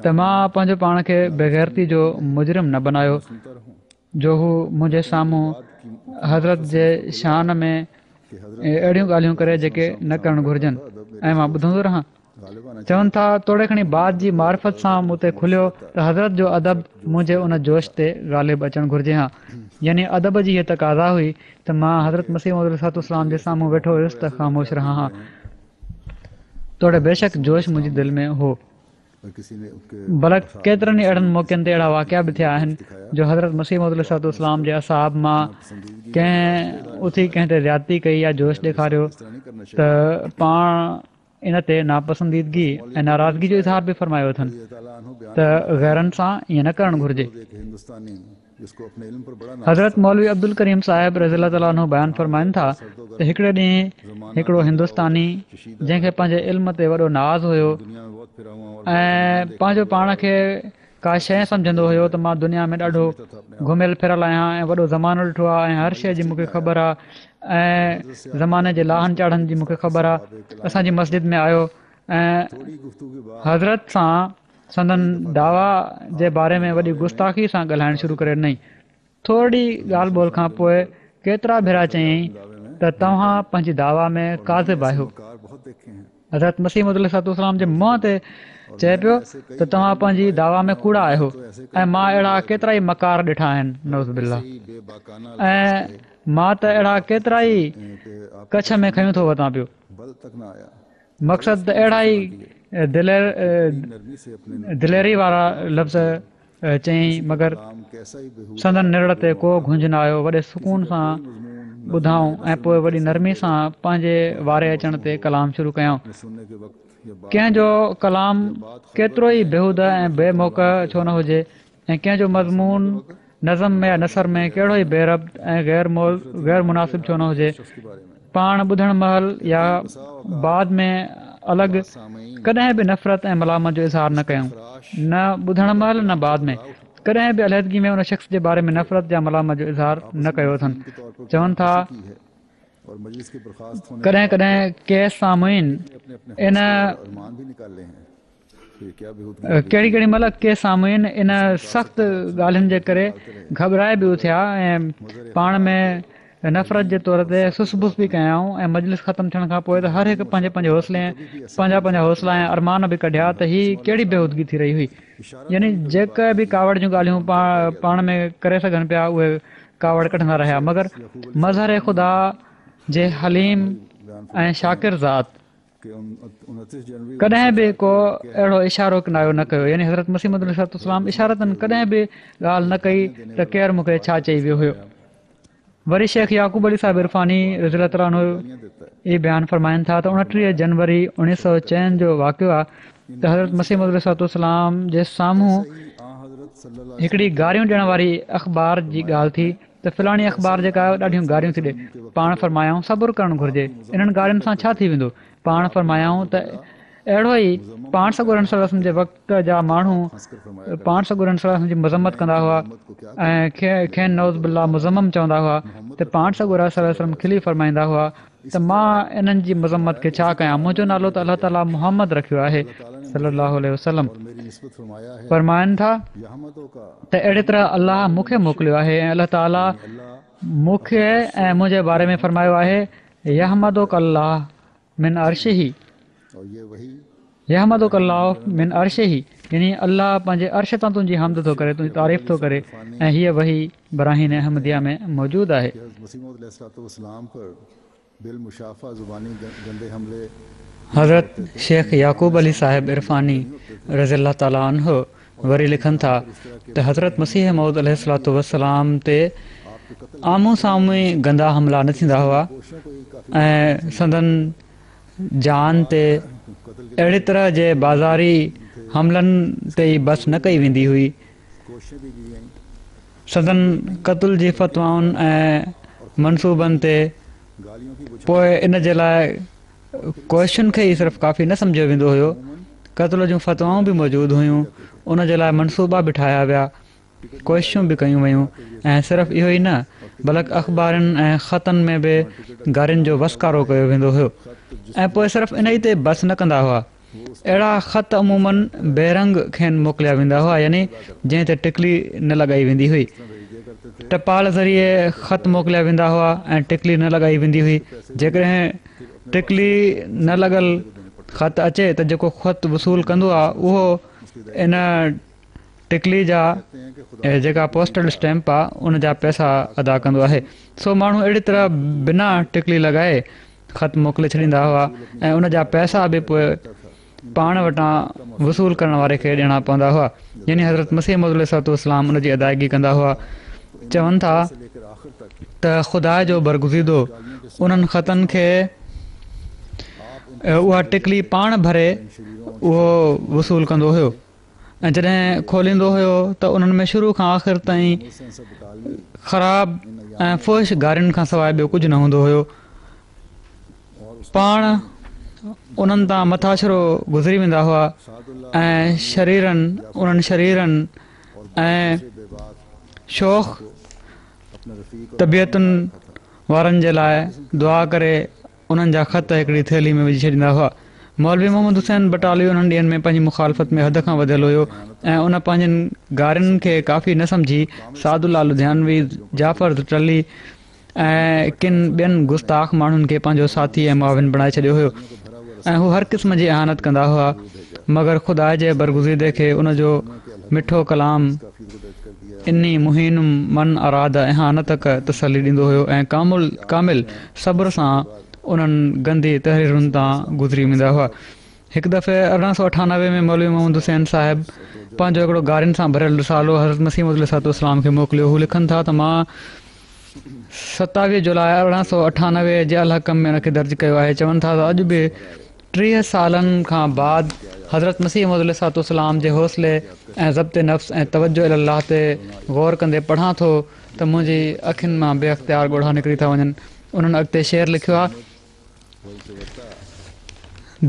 त मां पंहिंजो पाण खे बेग़ैरती जो मुजरिम न बनायो, जो हू मुंहिंजे साम्हूं हज़रत जे शान में अहिड़ियूं ॻाल्हियूं करे जेके न करणु घुरिजनि ऐं मां ॿुधंदो रहां। चवनि था तोड़े खणी बाद जी मार्फत सां मूं ते खुलियो त हज़रत जो अदब मुंहिंजे उन जोश ते ग़ालिब अचणु घुरिजे हा, यानी अदब जी हीअ तक़ाज़ा हुई त मां हज़रत मसीह मौद अलैहिस्सलाम जे साम्हूं वेठो हुयुसि त ख़ामोश रहां हा। तोड़े बेशक जोश मुंहिंजी दिलि में हो। भला केतिरनि ई अहिड़नि मौक़नि ते अहिड़ा वाक़िया बि थिया आहिनि जो हज़रत मसीह मौद अलैहिस्सलाम जे असाब मां कंहिं उथी कंहिं ते ज़्यादती कई या जोश ॾेखारियो त पाण इन ते नापसंदीदगी ऐं नाराज़गी जो इज़हार बि फरमायो अथनि त ग़ैरनि सां ईअं न करणु घुरिजे। हज़रत मौलवी अब्दुल करीम साहिब रज़ियल्लाहु ताला अन्हु बयानु फरमाइनि था त हिकिड़े ॾींहुं हिकिड़ो हिंदुस्तानी जंहिंखे पंहिंजे इल्म ते वॾो नाज़ हुयो ऐं पंहिंजो पाण खे का शइ सम्झंदो हुयो त मां दुनिया में ॾाढो घुमियल फिरियल आहियां ऐं वॾो ज़मानो ॾिठो आहे ऐं हर शइ जी मूंखे ख़बर आहे ऐं ज़माने जे लाहनि चाढ़नि जी मूंखे ख़बर आहे, असांजी मस्जिद में आयो ऐं हज़रत सां संदन दावा जे बारे में वॾी गुस्ताखी सां ॻाल्हाइणु शुरू करे ॾिनई। थोरी ॻाल्हि ॿोल खां पोइ केतिरा भेरा चयईं त तव्हां पंहिंजी दावा में काज़िब आहियो। हज़रत मसीह मौद अलैहिस्सलाम जे मुंहं ते चए पियो त तव्हां पंहिंजी दावा में कूड़ा आहियो ऐं मां अहिड़ा केतिरा ई मकार ॾिठा आहिनि नौज़ बिल्लाह, ऐं मां त अहिड़ा केतिरा ई कच्छ में खयूं थो वठां पियो। मक़सदु त अहिड़ा ई दिलेरी वारा लफ़्ज़ चयईं, मगर संदन निड़ ते को घुंझ न आयो। वॾे सुकून सां ॿुधाऊं ऐं पोइ वॾी नरमी सां पंहिंजे वारे अचण ते कलाम शुरू कयऊं। कंहिंजो कलाम केतिरो ई बेहूदा ऐं बेमौक़ा छो न हुजे ऐं कंहिंजो मज़मून नज़म में या नसर में कहिड़ो ई बेरब्त ऐं गैर मुनासिब छो न हुजे, पाण ॿुधण महिल या बाद में अलॻि कॾहिं बि नफ़रत ऐं मलामत जो इज़हार न कयूं, न ॿुधण महिल न बाद में कॾहिं बि अलहदगी में उन शख़्स जे बारे में नफ़रत या मलामत जो इज़हार न कयो अथनि। चवनि था कॾहिं कॾहिं के सामुईन इन कहिड़ी कहिड़ी महिल के सामुईन इन सख़्तु ॻाल्हियुनि जे करे घबराए बि उथिया ऐं पाण में नफ़रत जे तौर ते सुसबुस बि कयाऊं ऐं मजलिस ख़तमु थियण खां पोइ त हर हिकु पंहिंजे पंहिंजा हौसला ऐं अरमान बि कढिया त हीअ कहिड़ी बेहूदगी थी रही हुई। यानी जेके बि कावड़ जूं ॻाल्हियूं पाण में करे सघनि पिया उहे कावड़ कढंदा रहिया, मगर मज़हर ख़ुदा जे हलीम ऐं शाकिर ज़ात कॾहिं बि को अहिड़ो इशारो किनायो न कयो। यानी हज़रत मसीह मौद अलैहिस्सलाम इशारतनि कॾहिं बि ॻाल्हि न कई त केरु मूंखे छा चई वियो हुयो। वरी शेख याक़ूब अली साहिब इरफ़ानी रज़ियल्लाहु ताला अन्हु इहे बयानु फरमाइनि था त 29 जनवरी 1904 जो वाक़ियो आहे त हज़रत मसीह मौद अलैहिस्सलाम जे साम्हूं हिकिड़ी गारियूं ॾियण वारी अख़बार जी ॻाल्हि थी त फलाणी अख़बार जेका आहे ॾाढियूं गारियूं थी ॾे। पाण फरमायाऊं सब्र करणु घुरिजे, इन्हनि गारियुनि सां छा थी वेंदो। पाण फरमायाऊं त अहिड़ो ई पाण सॻुरन सलम जे वक़्त जा माण्हू पाण सॻुरन सलम जी मज़म्मत कंदा हुआ ऐं खेनि नौज़ बिल्ला मुज़म्मम चवंदा हुआ त पाण सॻुर सलम खिली फरमाईंदा हुआ त मां इन्हनि जी मज़म्मत खे छा कयां, मुंहिंजो नालो त अलाह ताला मुहम्मद रखियो आहे सल्लल्लाहु अलैहि वसल्लम। फरमाइनि था त अहिड़ी तरह अलाह मूंखे मोकिलियो आहे ऐं अलाह ताला मूंखे ऐं मुंहिंजे बारे में फरमायो आहे यहमदुक अल्लाह मिन अर्शिही, यहमदुक अल्लाह मिन अर्शिही, यानी अल्लाह पंहिंजे अर्श तां तुंहिंजी हमद थो करे, तुंहिंजी तारीफ़ थो करे ऐं हीअ वही बराहीन अहमदिया में मौजूदु आहे। हज़रत शेख याक़ूब अली साहिब इरफ़ानी रज़ियल्लाहु ताला अन्हु वरी लिखनि था त हज़रत मसीह मौद अलैहिस्सलातु वस्सलाम ते आम्हूं साम्हूं ई गंदा हमला न थींदा हुआ ऐं संदन जान ते अहिड़ी तरह जे बाज़ारी हमलनि ते ई बस न कई वेंदी हुई। संदन क़त्ल जी फ़तवाउनि ऐं मनसूबनि ते पोइ इन जे लाइ क्वेश्चन खे ई सिर्फ़ु काफ़ी न सम्झियो वेंदो हुयो। क़त्ल जूं फ़तवाऊं बि मौजूदु हुयूं, उन जे लाइ मनसूबा बि ठाहिया विया, कोशिशूं बि कयूं वयूं ऐं सिर्फ़ु इहो ई न बल्कि अख़बारनि ऐं ख़तनि में बि गारियुनि जो वसकारो कयो वेंदो हुयो ऐं पोइ सिर्फ़ु इन ई ते बस न कंदा हुआ। अहिड़ा ख़त अमूमन बेरंग खेनि मोकिलिया वेंदा हुआ, यानी जंहिं ते टिकली न लॻाई वेंदी हुई। टपाल ज़रिए ख़त मोकिलिया वेंदा हुआ ऐं टिकली न लॻाई वेंदी हुई। जेकॾहिं टिकली न लॻल ख़त अचे त जेको ख़त वसूल कंदो आहे उहो इन टिकली जा जेका पोस्टल स्टैम्प आहे उन जा पैसा अदा कंदो आहे। सो माण्हू अहिड़ी तरह बिना टिकली लॻाए ख़त मोकिले छॾींदा हुआ ऐं उन जा पैसा बि पोइ पाण वटां वसूल करण वारे खे ॾियणा पवंदा हुआ, यानी हज़रत मसीह मौद अलैहिस्सलातु वस्सलाम उन जी अदायगी कंदा हुआ। चवनि था त ख़ुदा जो बरगुज़ीदो उन्हनि ख़तनि खे उहा टिकली पाण भरे उहो वसूल कंदो हुयो ऐं जॾहिं खोलींदो हुयो त उन्हनि में शुरू खां आख़िर ताईं ख़राब ऐं फुहिश गारियुनि खां सवाइ ॿियो कुझु न हूंदो हुयो। पाण उन्हनि तां मथाछरो गुज़री वेंदा हुआ ऐं उन्हनि शरीरनि ऐं शौक़ तबियतुनि वारनि जे लाइ दुआ करे उन्हनि जा ख़त हिकिड़ी थैली में विझी छॾींदा हुआ। मौलवी मोहम्मद हुसैन बटालियो उन्हनि ॾींहंनि में पंहिंजी मुखालफ़त में हद खां वधियल हुयो ऐं उन पंहिंजनि गारियुनि खे काफ़ी न सम्झी सादुल्ला लुधियानवी, जाफ़र टली ऐं किन ॿियनि गुस्ताख़ माण्हुनि खे पंहिंजो साथी ऐं मुआविन बणाए छॾियो हुयो ऐं हू हर क़िस्म जी इहानत कंदा हुआ, मगर ख़ुदा जे बरगुज़ीदे खे उनजो मिठो कलाम इन्नी मुहीनुम मन अराद इहानत क तसली ॾींदो हुयो ऐं कामिल सब्र सां उन्हनि गंदी तहरीरुनि तां गुज़री वेंदा हुआ। हिकु दफ़े 1898 में मौलवी मोहम्मद हुसैन साहिबु पंहिंजो हिकिड़ो गारियुनि सां भरियल रिसालो हज़रत मसीह मौद अलैहिस्सलातु वस्सलाम खे मोकिलियो। हू लिखनि था त मां 27 जुलाई 1898 जे अलहकम में हुनखे दर्ज कयो आहे। चवनि था त अॼु बि 30 सालनि खां बाद हज़रत मसीह मौद अलैहिस्सलातु वस्सलाम जे हौसले ऐं ज़ब्त नफ़्स ऐं तवज्जो अल्लाह ते गौर कंदे पढ़ां थो त मुंहिंजी अखियुनि मां बेअख्तियार ॻोढ़ा निकिरी था वञनि। उन्हनि अॻिते शेर लिखियो आहे,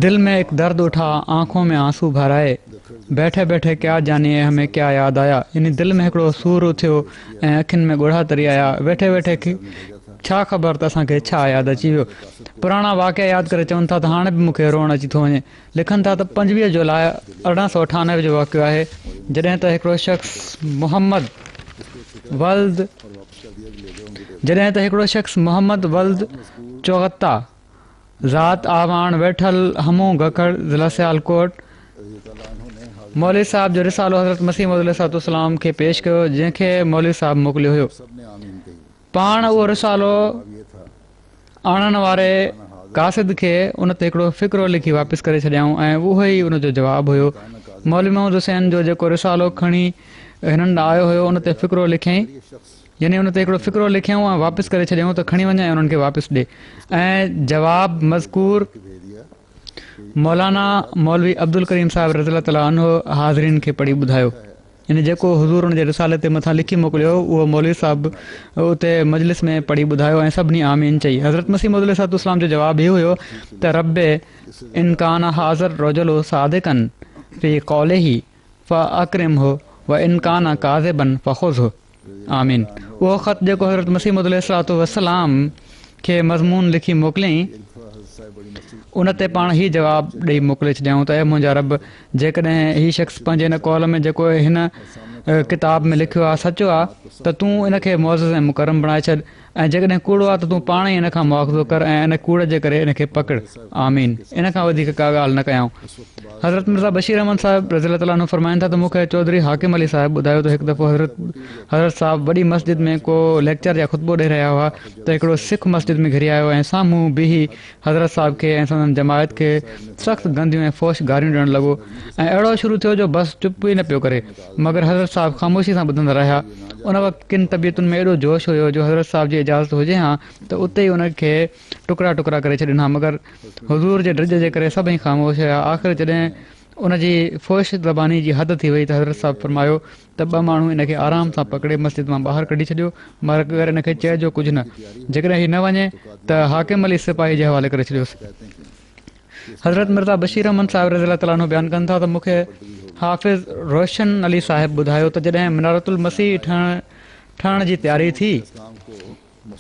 दिल में एक दर्द उठा आंखों में आंसू भराए, बैठे बैठे क्या जानिए हमें क्या याद आया। यानी दिलि में हिकिड़ो सूर उथियो ऐं अखियुनि में ॻोढ़ा तरी आया, वेठे वेठे छा ख़बर त असांखे छा यादि अची वियो। पुराणा वाक़िया यादि करे चवनि था त हाणे बि मूंखे रोअणु अची थो वञे। लिखनि था त 25 जुलाई 1898 जो वाक़ियो आहे, जॾहिं त हिकिड़ो शख़्स मोहम्मद वल्द चौगता ज़ात आवान वेठल हमूं गखड़ ज़िला सियालकोट मौलवी साहब जो रिसालो हज़रत मसीह मौद अलैहिस्सलातु वस्सलाम खे पेश कयो, जंहिंखे मौलवी साहब मोकिलियो हुयो। पाण उहो रिसालो आणण वारे कासिद खे उन ते हिकिड़ो फ़िक्रो लिखी वापसि करे छॾियऊं ऐं उहो ई उनजो जवाबु हुयो। मौलवी मोहम्मद हुसैन जो जेको रिसालो खणी हिननि ॾांहुं आयो हुयो उन ते फ़िक्रो लिखियईं, यानी उन ते हिकिड़ो फ़िक्रो लिखियऊं ऐं वापसि करे छॾियऊं त खणी वञे ऐं उन्हनि खे वापसि ॾे। ऐं जवाबु मज़कूर मौलाना मौलवी अब्दुल करीम साहिब रज़ियल्लाहु तआला अन्हु हाज़रीन खे पढ़ी ॿुधायो। यानी जेको हुज़ूर उन जे रिसाले ते मथां लिखी मोकिलियो उहो मौलवी साहिबु उते मजलिस में पढ़ी ॿुधायो ऐं सभिनी आमीन चई। हज़रत मसीह मौद अलैहिस्सलातु वस्सलाम जो जवाबु इहो हुयो त रब्बे इनकान हाज़िर रोजलो सादिकन फ़ी क़ौलिही फ़अक्रिम हो व इनकान काज़िबन फ़ख़ुज़ हो आमीन। उहो ख़त जेको हज़रत मसीह मौद अलैहिस्सलातु वस्सलाम खे मज़मून लिखी मोकिलियईं उन ते पाण ई जवाबु ॾेई मोकिले छॾियऊं त मुंहिंजा रब, जेकॾहिं हीउ शख़्स पंहिंजे हिन कौल में जेको हिन किताब में लिखियो आहे सचो आहे त तूं इनखे मुअज़्ज़ज़ ऐं मुकरम बणाए छॾ ऐं जेकॾहिं कूड़ो आहे त तूं पाण ई इन खां मुआवज़ो कर ऐं इन कूड़ जे करे इन खे पकड़ आमीन इन खां वधीक का ॻाल्हि न कयूं हज़रत मिर्ज़ा बशीर अहमद साहिब रज़ी ताला फरमाइनि था त मूंखे चौधरी हाकिम अली साहिब ॿुधायो त हिकु दफ़ो हज़रत साहिब वॾी मस्जिद में को लेक्चर या ख़ुतबो ॾेई रहिया हुआ त हिकिड़ो सिख मस्जिद में घिरी आयो ऐं साम्हूं बीही हज़रत साहिब खे ऐं संदनि जमायत खे सख़्तु गंदियूं ऐं फ़ोश गारियूं ॾियणु लॻो ऐं अहिड़ो शुरू थियो जो बसि चुप ई न पियो करे मगर हज़रत साहिब ख़ामोशी सां ॿुधंदा रहिया उन वक़्तु किन तबियतुनि में एॾो जोश हुयो जो हज़रत साहिब जी इजाज़त हुजे हा त उते ई उनखे टुकड़ा टुकड़ा करे छॾिना मगर हुज़ूर जे ड्रिज जे करे सभई ख़ामोश हुया आख़िर जॾहिं उनजी फ़ोश ज़बानी जी हद थी वई त हज़रत साहिब फरमायो त ॿ माण्हू इनखे आराम सां पकिड़े मस्जिद मां ॿाहिरि कढी छॾियो मगर इनखे चइजो कुझु न जेकॾहिं हीउ न वञे त हाकिम अली सिपाही जे हवाले करे छॾियोसि हज़रत मिर्ज़ा बशीर अहमद साहिब रज़ी अलाह ताला अन्हु बयानु कनि था त मूंखे हाफ़िज़ रोशन अली साहिब ॿुधायो त जॾहिं मिनारतुल मसीह ठहण जी तयारी थी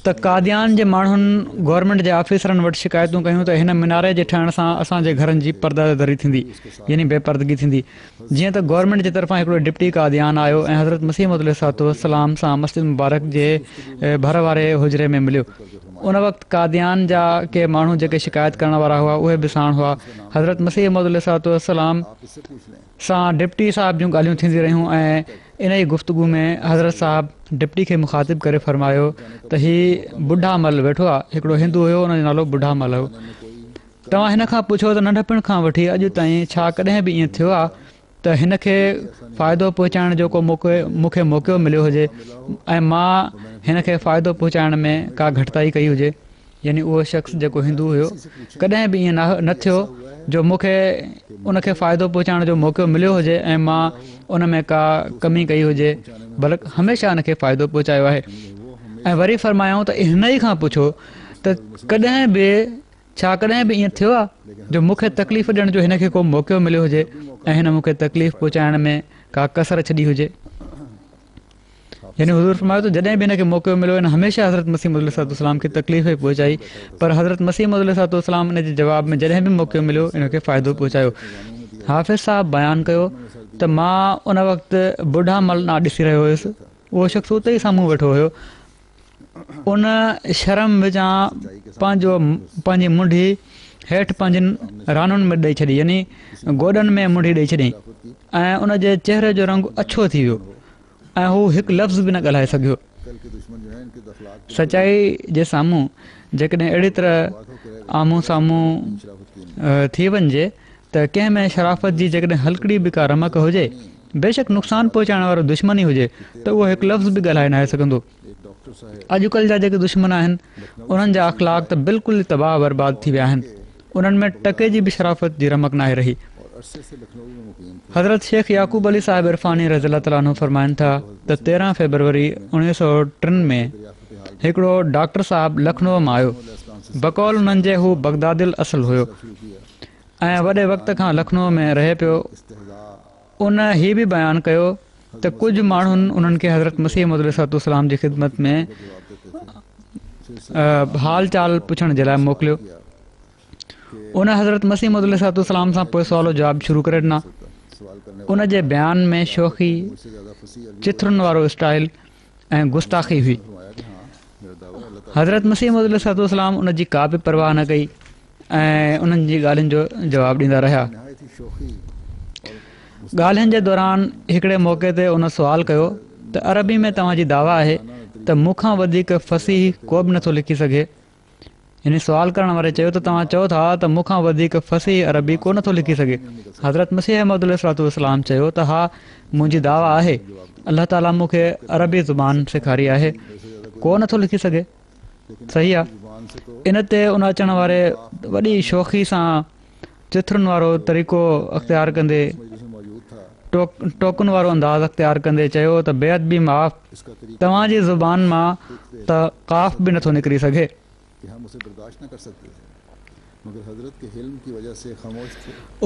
त कादियान जे माण्हुनि गवर्नमेंट जे ऑफिसरनि वटि शिकायतूं कयूं त हिन मिनारे जे ठहण सां असांजे घरनि जी पर्दादरी थींदी यानी बेपर्दगी थींदी जीअं त गवर्नमेंट जे तरफ़ां हिकिड़ो डिप्टी कादियान आयो ऐं हज़रत मसीह मौद अलैहिस्सलाम सां मस्जिद मुबारक जे भर वारे हुजरे में मिलियो उन वक़्तु कादियान जा के माण्हू जेके शिकायत करण वारा हुआ उहे बि साण हुआ हज़रत मसीह मौद अलैहिस्सलाम सां डिप्टी साहिब जूं ॻाल्हियूं थींदियूं रहियूं ऐं इन ई गुफ़्तगू में हज़रत साहिब डिप्टी खे मुखातिब करे फ़रमायो त हीउ बुढा मल वेठो आहे हिकिड़ो हिंदू हुयो हुनजो नालो बुढा मल हो तव्हां हिन खां पुछो त नंढपण खां वठी अॼु ताईं छा कॾहिं बि ईअं थियो आहे त हिन खे फ़ाइदो पहुचाइण जो को मूंखे मौक़ो मिलियो हुजे ऐं मां हिन खे फ़ाइदो पहुचाइण में का घटिताई कई हुजे यानी उहो शख़्स जेको हिंदू हुयो कॾहिं बि ईअं न थियो जो मूंखे उनखे फ़ाइदो पहुचाइण जो मौक़ो मिलियो हुजे ऐं मां उन में का कमी कई हुजे बल्कि हमेशह उनखे फ़ाइदो पहुचायो आहे ऐं वरी फ़रमायूं त हिन ई खां पुछो त कॾहिं बि छा कॾहिं बि ईअं थियो आहे जो मूंखे तकलीफ़ ॾियण जो हिन खे को मौक़ो मिलियो हुजे ऐं हिन मूंखे तकलीफ़ पहुचाइण में का कसर छॾी हुजे यानी हुज़ूर फरमायो त जॾहिं बि हिनखे मौक़ो मिलियो हिन हमेशह हज़रत मसीह मौद अलैहिस्सलाम खे तकलीफ़ पहुचाई पर हज़रत मसीह मौद अलैहिस्सलाम इन जे जवाब में जॾहिं बि मौक़ो मिलियो इनखे फ़ाइदो पहुचायो हाफ़िज़ साहिबु बयानु कयो त मां उन वक़्तु बुढा मल ना ॾिसी रहियो हुयुसि उहो शख़्स उते ई साम्हूं वेठो हुयो उन शर्म विचां पंहिंजी मुंडी हेठि पंहिंजनि रानुनि में ॾेई छॾी यानी गोॾनि में मुंडी ॾेई छॾियईं ऐं उनजे चहिरे जो रंग अछो थी वियो ऐं हू हिकु लफ़्ज़ बि न ॻाल्हाए सघियो सचाई जे साम्हूं जेकॾहिं अहिड़ी तरह आम्हूं साम्हूं थी वञिजे त कंहिं में शराफ़त जी जेकॾहिं हल्कड़ी बि का रमक हुजे बेशक नुक़सानु पहुचाइण वारो दुश्मन ई हुजे त उहो हिकु लफ़्ज़ बि ॻाल्हाए न सघंदो अॼुकल्ह जा जेके दुश्मन आहिनि उन्हनि जा अख़लाक त बिल्कुलु ई तबाह बर्बाद थी विया आहिनि उन्हनि में टके जी बि शराफ़त जी रमक नाहे रही हज़रत शेख याक़ूब अली साहिब इरफ़ानी रज़ी अलाह ताला अन्हु फरमाइनि था त 13 फरवरी 1903 में हिकिड़ो डॉक्टर साहिबु लखनऊ मां आयो बकौल उन्हनि जे हू बगदादिल असुल हुयो ऐं वॾे वक़्त खां लखनऊ में रहे पियो उन हीउ बि बयानु कयो त कुझु माण्हुनि उन्हनि खे हज़रत मसीह मौद अलैहिस्सलाम जी ख़िदमत में हाल चाल पुछण जे लाइ मोकिलियो उन हज़रत मसीह मौद अलैहिस्सलाम सां पोइ सुवालो जवाबु शुरू करे ॾिना उन जे बयान में शोखी चिथरुनि वारो स्टाइल ऐं गुस्ताखी हुई हज़रत मसीह मौद अलैहिस्सलाम उन जी का बि परवाह न कई ऐं उन्हनि जी ॻाल्हियुनि जो जवाबु ॾींदा रहिया ॻाल्हियुनि जे दौरान हिकिड़े मौक़े ते उन सुवालु कयो त अरबी में तव्हांजी दावा आहे त मूंखां वधीक फ़सीह को बि नथो लिखी सघे यानी सुवालु करण वारे चयो त तव्हां चओ था त मूंखां वधीक फ़सीह अरबी को नथो लिखी सघे हज़रत मसीह मौद अलैहिस्सलाम चयो त हा मुंहिंजी दावा आहे अलाह ताला मूंखे अरबी ज़ुबान सेखारी आहे को नथो लिखी सघे सही आहे इन ते उन अचण वारे वॾी शौक़ी सां चिथरुनि वारो तरीक़ो अख़्तियार कंदे टोकन वारो अंदाज़ अख़्तियार कंदे चयो त बेअद बि माफ़ तव्हांजी ज़ुबान मां त काफ़ बि नथो निकिरी सघे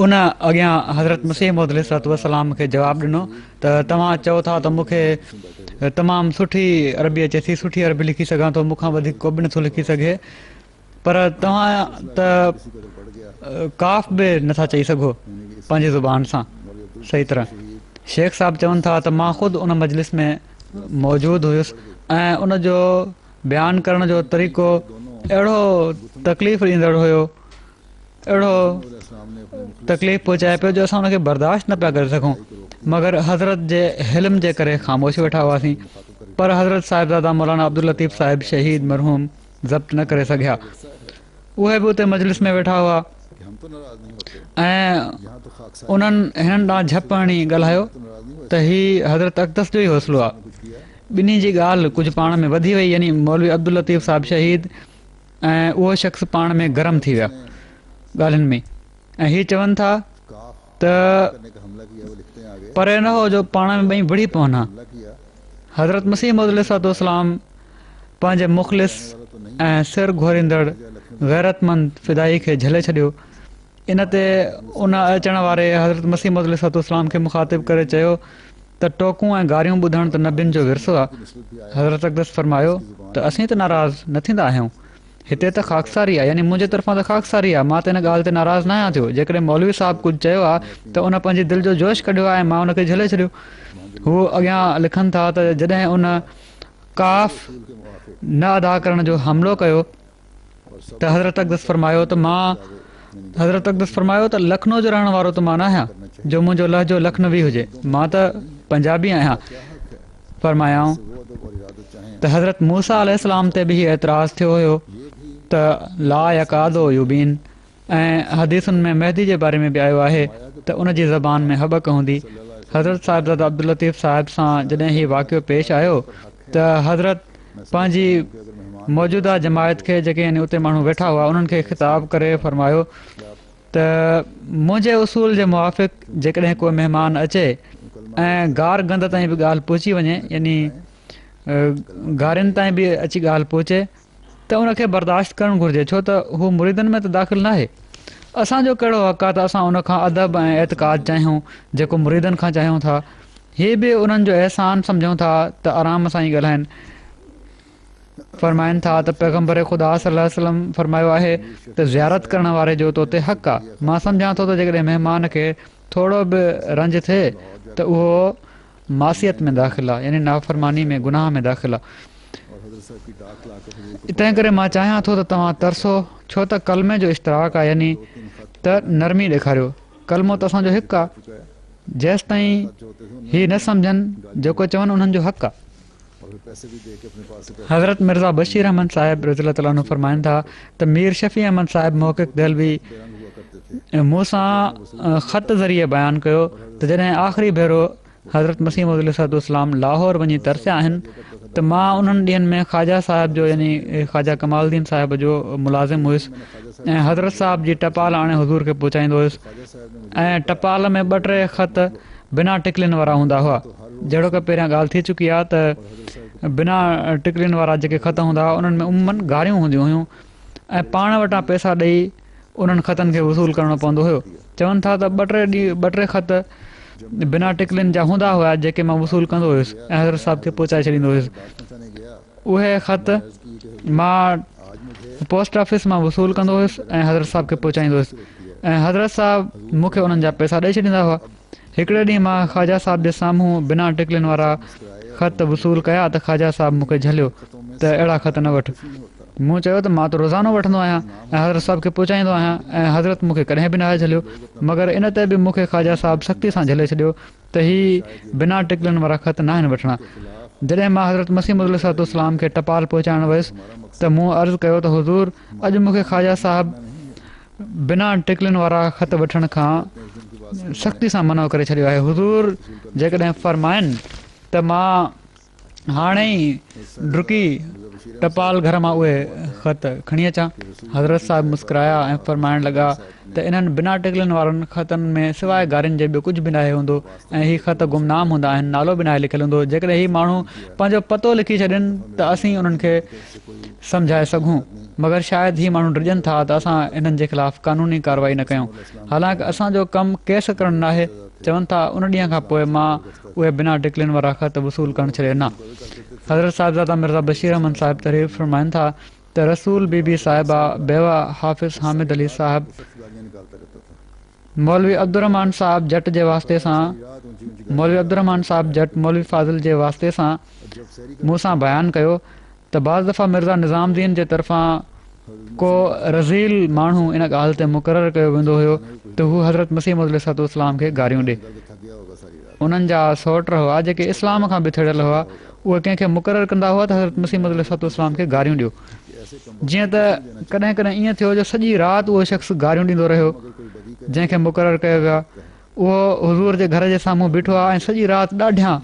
उन अॻियां हज़रत मसीह मौद अलैहिस्सलाम खे जवाबु ॾिनो त तव्हां चओ था त मूंखे तमामु सुठी अरबी अचे थी सुठी अरबी लिखी सघां थो मूंखां वधीक को बि नथो लिखी सघे पर तव्हां त काफ़ बि नथा चई सघो पंहिंजी ज़ुबान सां सही तरह शेख साहिबु चवनि था त मां ख़ुदि उन मजलिस में मौजूदु हुयुसि ऐं उनजो बयानु करण जो तरीक़ो अहिड़ो तकलीफ़ ॾींदड़ हुयो, अहिड़ो तकलीफ़ पहुचाए पियो जो असां हुनखे बर्दाश्त न पिया करे सघूं, मगर हज़रत जे हिल्म जे करे ख़ामोश वेठा हुआसीं। पर हज़रत साहिबज़ादा मौलाना अब्दुल लतीफ़ साहिब शहीद मरहूम ज़ब्त न करे सघिया। उहे बि उते मजलिस में वेठा हुआ ऐं उन्हनि हिननि ॾांहुं झप हणी ॻाल्हायो त हीउ हज़रत अक़दस जो ई हौसलो आहे। ॿिन्ही जी ॻाल्हि कुझु पाण में वधी वई, यानी मौलवी अब्दुल लतीफ़ साहिब शहीद ऐं उहो शख़्स पाण में गरम थी विया ॻाल्हियुनि में, ऐं हीअ चवनि था त परे न हो जो पाण में ॿई विढ़ी पवनि हा। हज़रत मसीह मौद अलैहिस्सलाम पंहिंजे मुख़लिस ऐं सिर घोरींदड़ गैरतमंद फिदाई खे झले छॾियो। इन ते उन अचण वारे हज़रत मसीह मौद अलैहिस्सलाम खे मुखातिब करे चयो त टोकूं ऐं गारियूं ॿुधण त नबियुनि जो विरसो आहे। हज़रत अक़दस फरमायो त असीं त नाराज़ न थींदा आहियूं, हिते त ख़ाकसारी आहे, यानी मुंहिंजे तरफ़ां त ख़ाकसारी आहे, मां त हिन ॻाल्हि ते नाराज़ न आहियां थियो। जेकॾहिं मौलवी साहिबु कुझु चयो आहे त उन पंहिंजे दिलि जो जोश कढियो आहे ऐं मां उनखे झले छॾियो। हू अॻियां लिखनि था त जॾहिं उन काफ़ न अदा करण जो हमिलो कयो त हज़रत अक़दस फरमायो त हज़रत अक़दस फरमायो त लखनऊ जो रहण वारो त मां न आहियां जो मुंहिंजो लहजो लखनवी हुजे, मां त पंजाबी आहियां। फरमायाऊं त हज़रत मूसा अलैहिस्सलाम ते बि एतिराज़ थियो हुयो त ला यकादो युबीन, ऐं हदीसुनि में मेहदी जे बारे में बि आयो आहे त उन जी ज़बान में हबक हूंदी। हज़रत साहिबज़ादा अब्दुल लतीफ़ साहिब सां जॾहिं हीउ वाक़ियो पेश आयो त हज़रत पंहिंजी मौजूदा जमायत खे, जेके यानी उते माण्हू वेठा हुआ, उन्हनि खे ख़िताब करे फरमायो त मुंहिंजे उसूल जे मुआफ़िक़ जेकॾहिं को महिमान अचे ऐं गार गंद ताईं बि ॻाल्हि पहुची वञे, यानी गारियुनि ताईं बि अची ॻाल्हि पहुचे त उनखे बर्दाश्त करणु घुरिजे, छो त हू मुरीदनि में त दाख़िल न आहे। असांजो कहिड़ो हक़ आहे त असां उनखां अदब ऐं एतिक़ाद चाहियूं जेको मुरीदनि खां चाहियूं था। हीअ बि उन्हनि जो अहसान सम्झूं था त आराम सां ई ॻाल्हाइनि। फरमाइनि था त पैगम्बर ख़ुदा सल्लल्लाहु अलैहि वसल्लम फरमायो आहे त ज़ियारत करण वारे जो तो ते हक़ आहे। मां सम्झां थो त जेकॾहिं महिमान खे थोरो बि रंज थिए त उहो मासियत में दाख़िल आहे, यानी नाफ़रमानी में, गुनाह में दाख़िल आहे। तंहिं करे मां चाहियां थो त तव्हां तरसो, छो त कलमे जो इश्तराक आहे, यानी त नरमी ॾेखारियो। कलमो त असांजो हिकु आहे, जेसि ताईं हीअ न सम्झनि जेको चवनि उन्हनि जो हक़ आहे। हज़रत मिर्ज़ा बशीर अहमद साहिब रज़ियल्लाहु ताला अन्हु फरमाइनि था त मीर शफ़ी अहमद साहिब मोहक़िक़ देहलवी मूं सां ख़त ज़रिए बयानु कयो त जॾहिं आख़िरी भेरो हज़रत मसीह मौद अलैहिस्सलाम लाहौर वञी तरसिया आहिनि त मां उन्हनि ॾींहंनि में ख़्वाजा साहिब जो, यानी ख़्वाजा कमालुद्दीन साहिब जो मुलाज़िम हुयुसि ऐं हज़रत साहिब जी टपाल आणे हुज़ूर खे पहुचाईंदो हुयुसि, ऐं टपाल में 2-3 ख़त बिना टिकलियुनि वारा हूंदा हुआ। जहिड़ो की पहिरियां ॻाल्हि थी चुकी आहे त बिना टिकलियुनि वारा जेके ख़त हूंदा हुआ उन्हनि में उमूमन गारियूं हूंदियूं हुयूं ऐं पाण वटां पैसा ॾेई उन्हनि ख़तनि खे वसूल करणो पवंदो हुयो। चवनि था त 2-3 ख़त बिना टिकलियुनि जा हूंदा हुआ जेके मां वसूल कंदो हुयुसि ऐं हज़रत साहिब खे पहुचाए छॾींदो हुयुसि। उहे ख़त मां पोस्ट ऑफिस मां वसूल कंदो हुयुसि ऐं हज़रत साहिब खे पहुचाईंदो हुयुसि, ऐं हज़रत साहिब मूंखे उन्हनि जा पैसा ॾेई छॾींदा हुआ। हिकिड़े ॾींहुं मां ख़्वाजा साहिब जे साम्हूं बिना टिकलियुनि वारा ख़त वसूल कया त ख़्वाजा साहिब मूंखे झलियो त अहिड़ा ख़त न वठि। मूं चयो त मां त रोज़ानो वठंदो आहियां ऐं हज़रत साहिब खे पहुचाईंदो आहियां ऐं हज़रत मूंखे कॾहिं बि न आहे झलियो, मगर इन ते बि मूंखे ख़्वाजा साहिब सख़्ती सां झले छॾियो त हीअ बिना टिकलियुनि वारा ख़त न आहिनि वठणा। जॾहिं मां हज़रत मसीह मौद अलैहिस्सलाम खे टपाल पहुचाइणु वियुसि त मूं अर्ज़ु कयो त हुज़ूर, अॼु मूंखे ख़्वाजा साहिब बिना टिकलियुनि वारा ख़त वठण खां सख़्ती सां मनो करे छॾियो आहे। हुज़ूर जेकॾहिं फरमाइनि त मां हाणे ई डुकी टपाल घर मां उहे ख़त खणी अचां। हज़रत साहिब मुस्कुराया ऐं फरमाइण लॻा त इन्हनि बिना टिकलियुनि वारनि ख़तनि में सवाइ गारियुनि जे ॿियो कुझु बि न हूंदो ऐं हीअ ख़त गुमनाम हूंदा आहिनि, नालो बि न लिखियलु हूंदो। जेकॾहिं हीअ माण्हू पंहिंजो पतो लिखी छॾनि त असीं उन्हनि खे सम्झाए सघूं, मगर शायदि हीअ माण्हू डिॼनि था त असां इन्हनि जे ख़िलाफ़ु कानूनी कार्रवाई न कयूं। हालांकि असांजो कमु केस करणु न आहे। चवनि था उन ॾींहं खां पोइ मां उहे बिना टिकलियुनि वारा ख़त वसूल करणु छॾे न। हज़रत साहिबज़ादा मिर्ज़ा बशीर अहमद साहिब तरीफ़ फरमाइनि था त रसूल बीबी साहिबा बेवा हाफ़िज़ हामिद अली साहिब मौलवी अब्दुर्रहमान साहिब जट जे वास्ते सां, मौलवी अब्दुर्रहमान साहिब जट मौलवी फाज़िल जे वास्ते सां मूं सां बयानु कयो त बाज़ दफ़ा मिर्ज़ा निज़ामुद्दीन जे तरफ़ां को रज़ील माण्हू इन ॻाल्हि ते मुक़ररु कयो वेंदो हुयो त हू हज़रत मसीह मौद अलैहिस्सलाम खे गारियूं ॾिए। उन्हनि जा सौट हुआ जेके इस्लाम खां बि थिड़ियल हुआ, उहे कंहिंखे मुक़ररु कंदा हुआ त हज़रत मसीह मौद अलैहिस्सलाम खे गारियूं ॾियो। जीअं त कॾहिं कॾहिं ईअं थियो जो सॼी राति उहो शख़्स गारियूं ॾींदो रहियो जंहिंखे मुक़ररु कयो वियो आहे, उहो हुज़ूर जे घर जे साम्हूं बीठो आहे ऐं सॼी राति ॾाढियां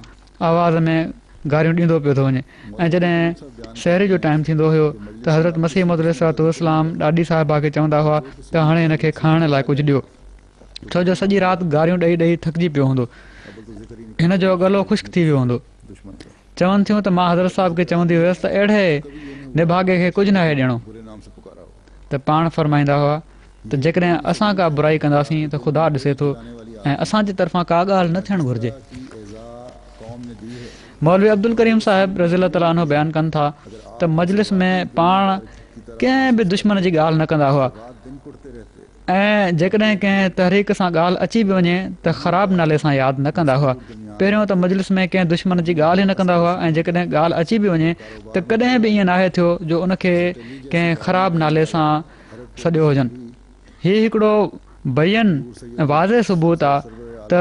आवाज़ में गारियूं ॾींदो पियो थो वञे। ऐं जॾहिं शहरी जो टाइम थींदो हुयो त हज़रत मसीह मौद अलैहिस्सलाम ॾाॾी साहिबा खे चवंदा हुआ त हाणे हिनखे खाइण लाइ कुझु ॾियो, छो जो सॼी राति गारियूं ॾेई ॾेई थकिजी पियो हूंदो, हिन जो गलो ख़ुश्क थी वियो हूंदो। चवनि थियूं त मां हज़रत साहिब खे चवंदी हुयसि त अहिड़े निभागे खे कुझु न आहे ॾियणो, त पाण फरमाईंदा हुआ त जेकॾहिं असां का बुराई कंदासीं त ख़ुदा ॾिसे थो ऐं असांजे तरफ़ां का ॻाल्हि न थियणु घुरिजे। मौलवी अब्दुल करीम साहिब रज़ियल्लाहु ताला अन्हु बयानु कनि था त मजलिस में पाण कंहिं बि दुश्मन जी ॻाल्हि न कंदा हुआ ऐं जेकॾहिं कंहिं तहरीक सां ॻाल्हि अची बि वञे त ख़राबु नाले सां यादि न कंदा हुआ। पहिरियों त मजलिस में कंहिं दुश्मन जी ॻाल्हि ई न कंदा हुआ ऐं जेकॾहिं ॻाल्हि अची बि वञे त कॾहिं बि ईअं नाहे थियो जो उनखे कंहिं ख़राबु नाले सां सॾियो हुजनि। हीउ हिकिड़ो बयन वाज़े सबूत आहे त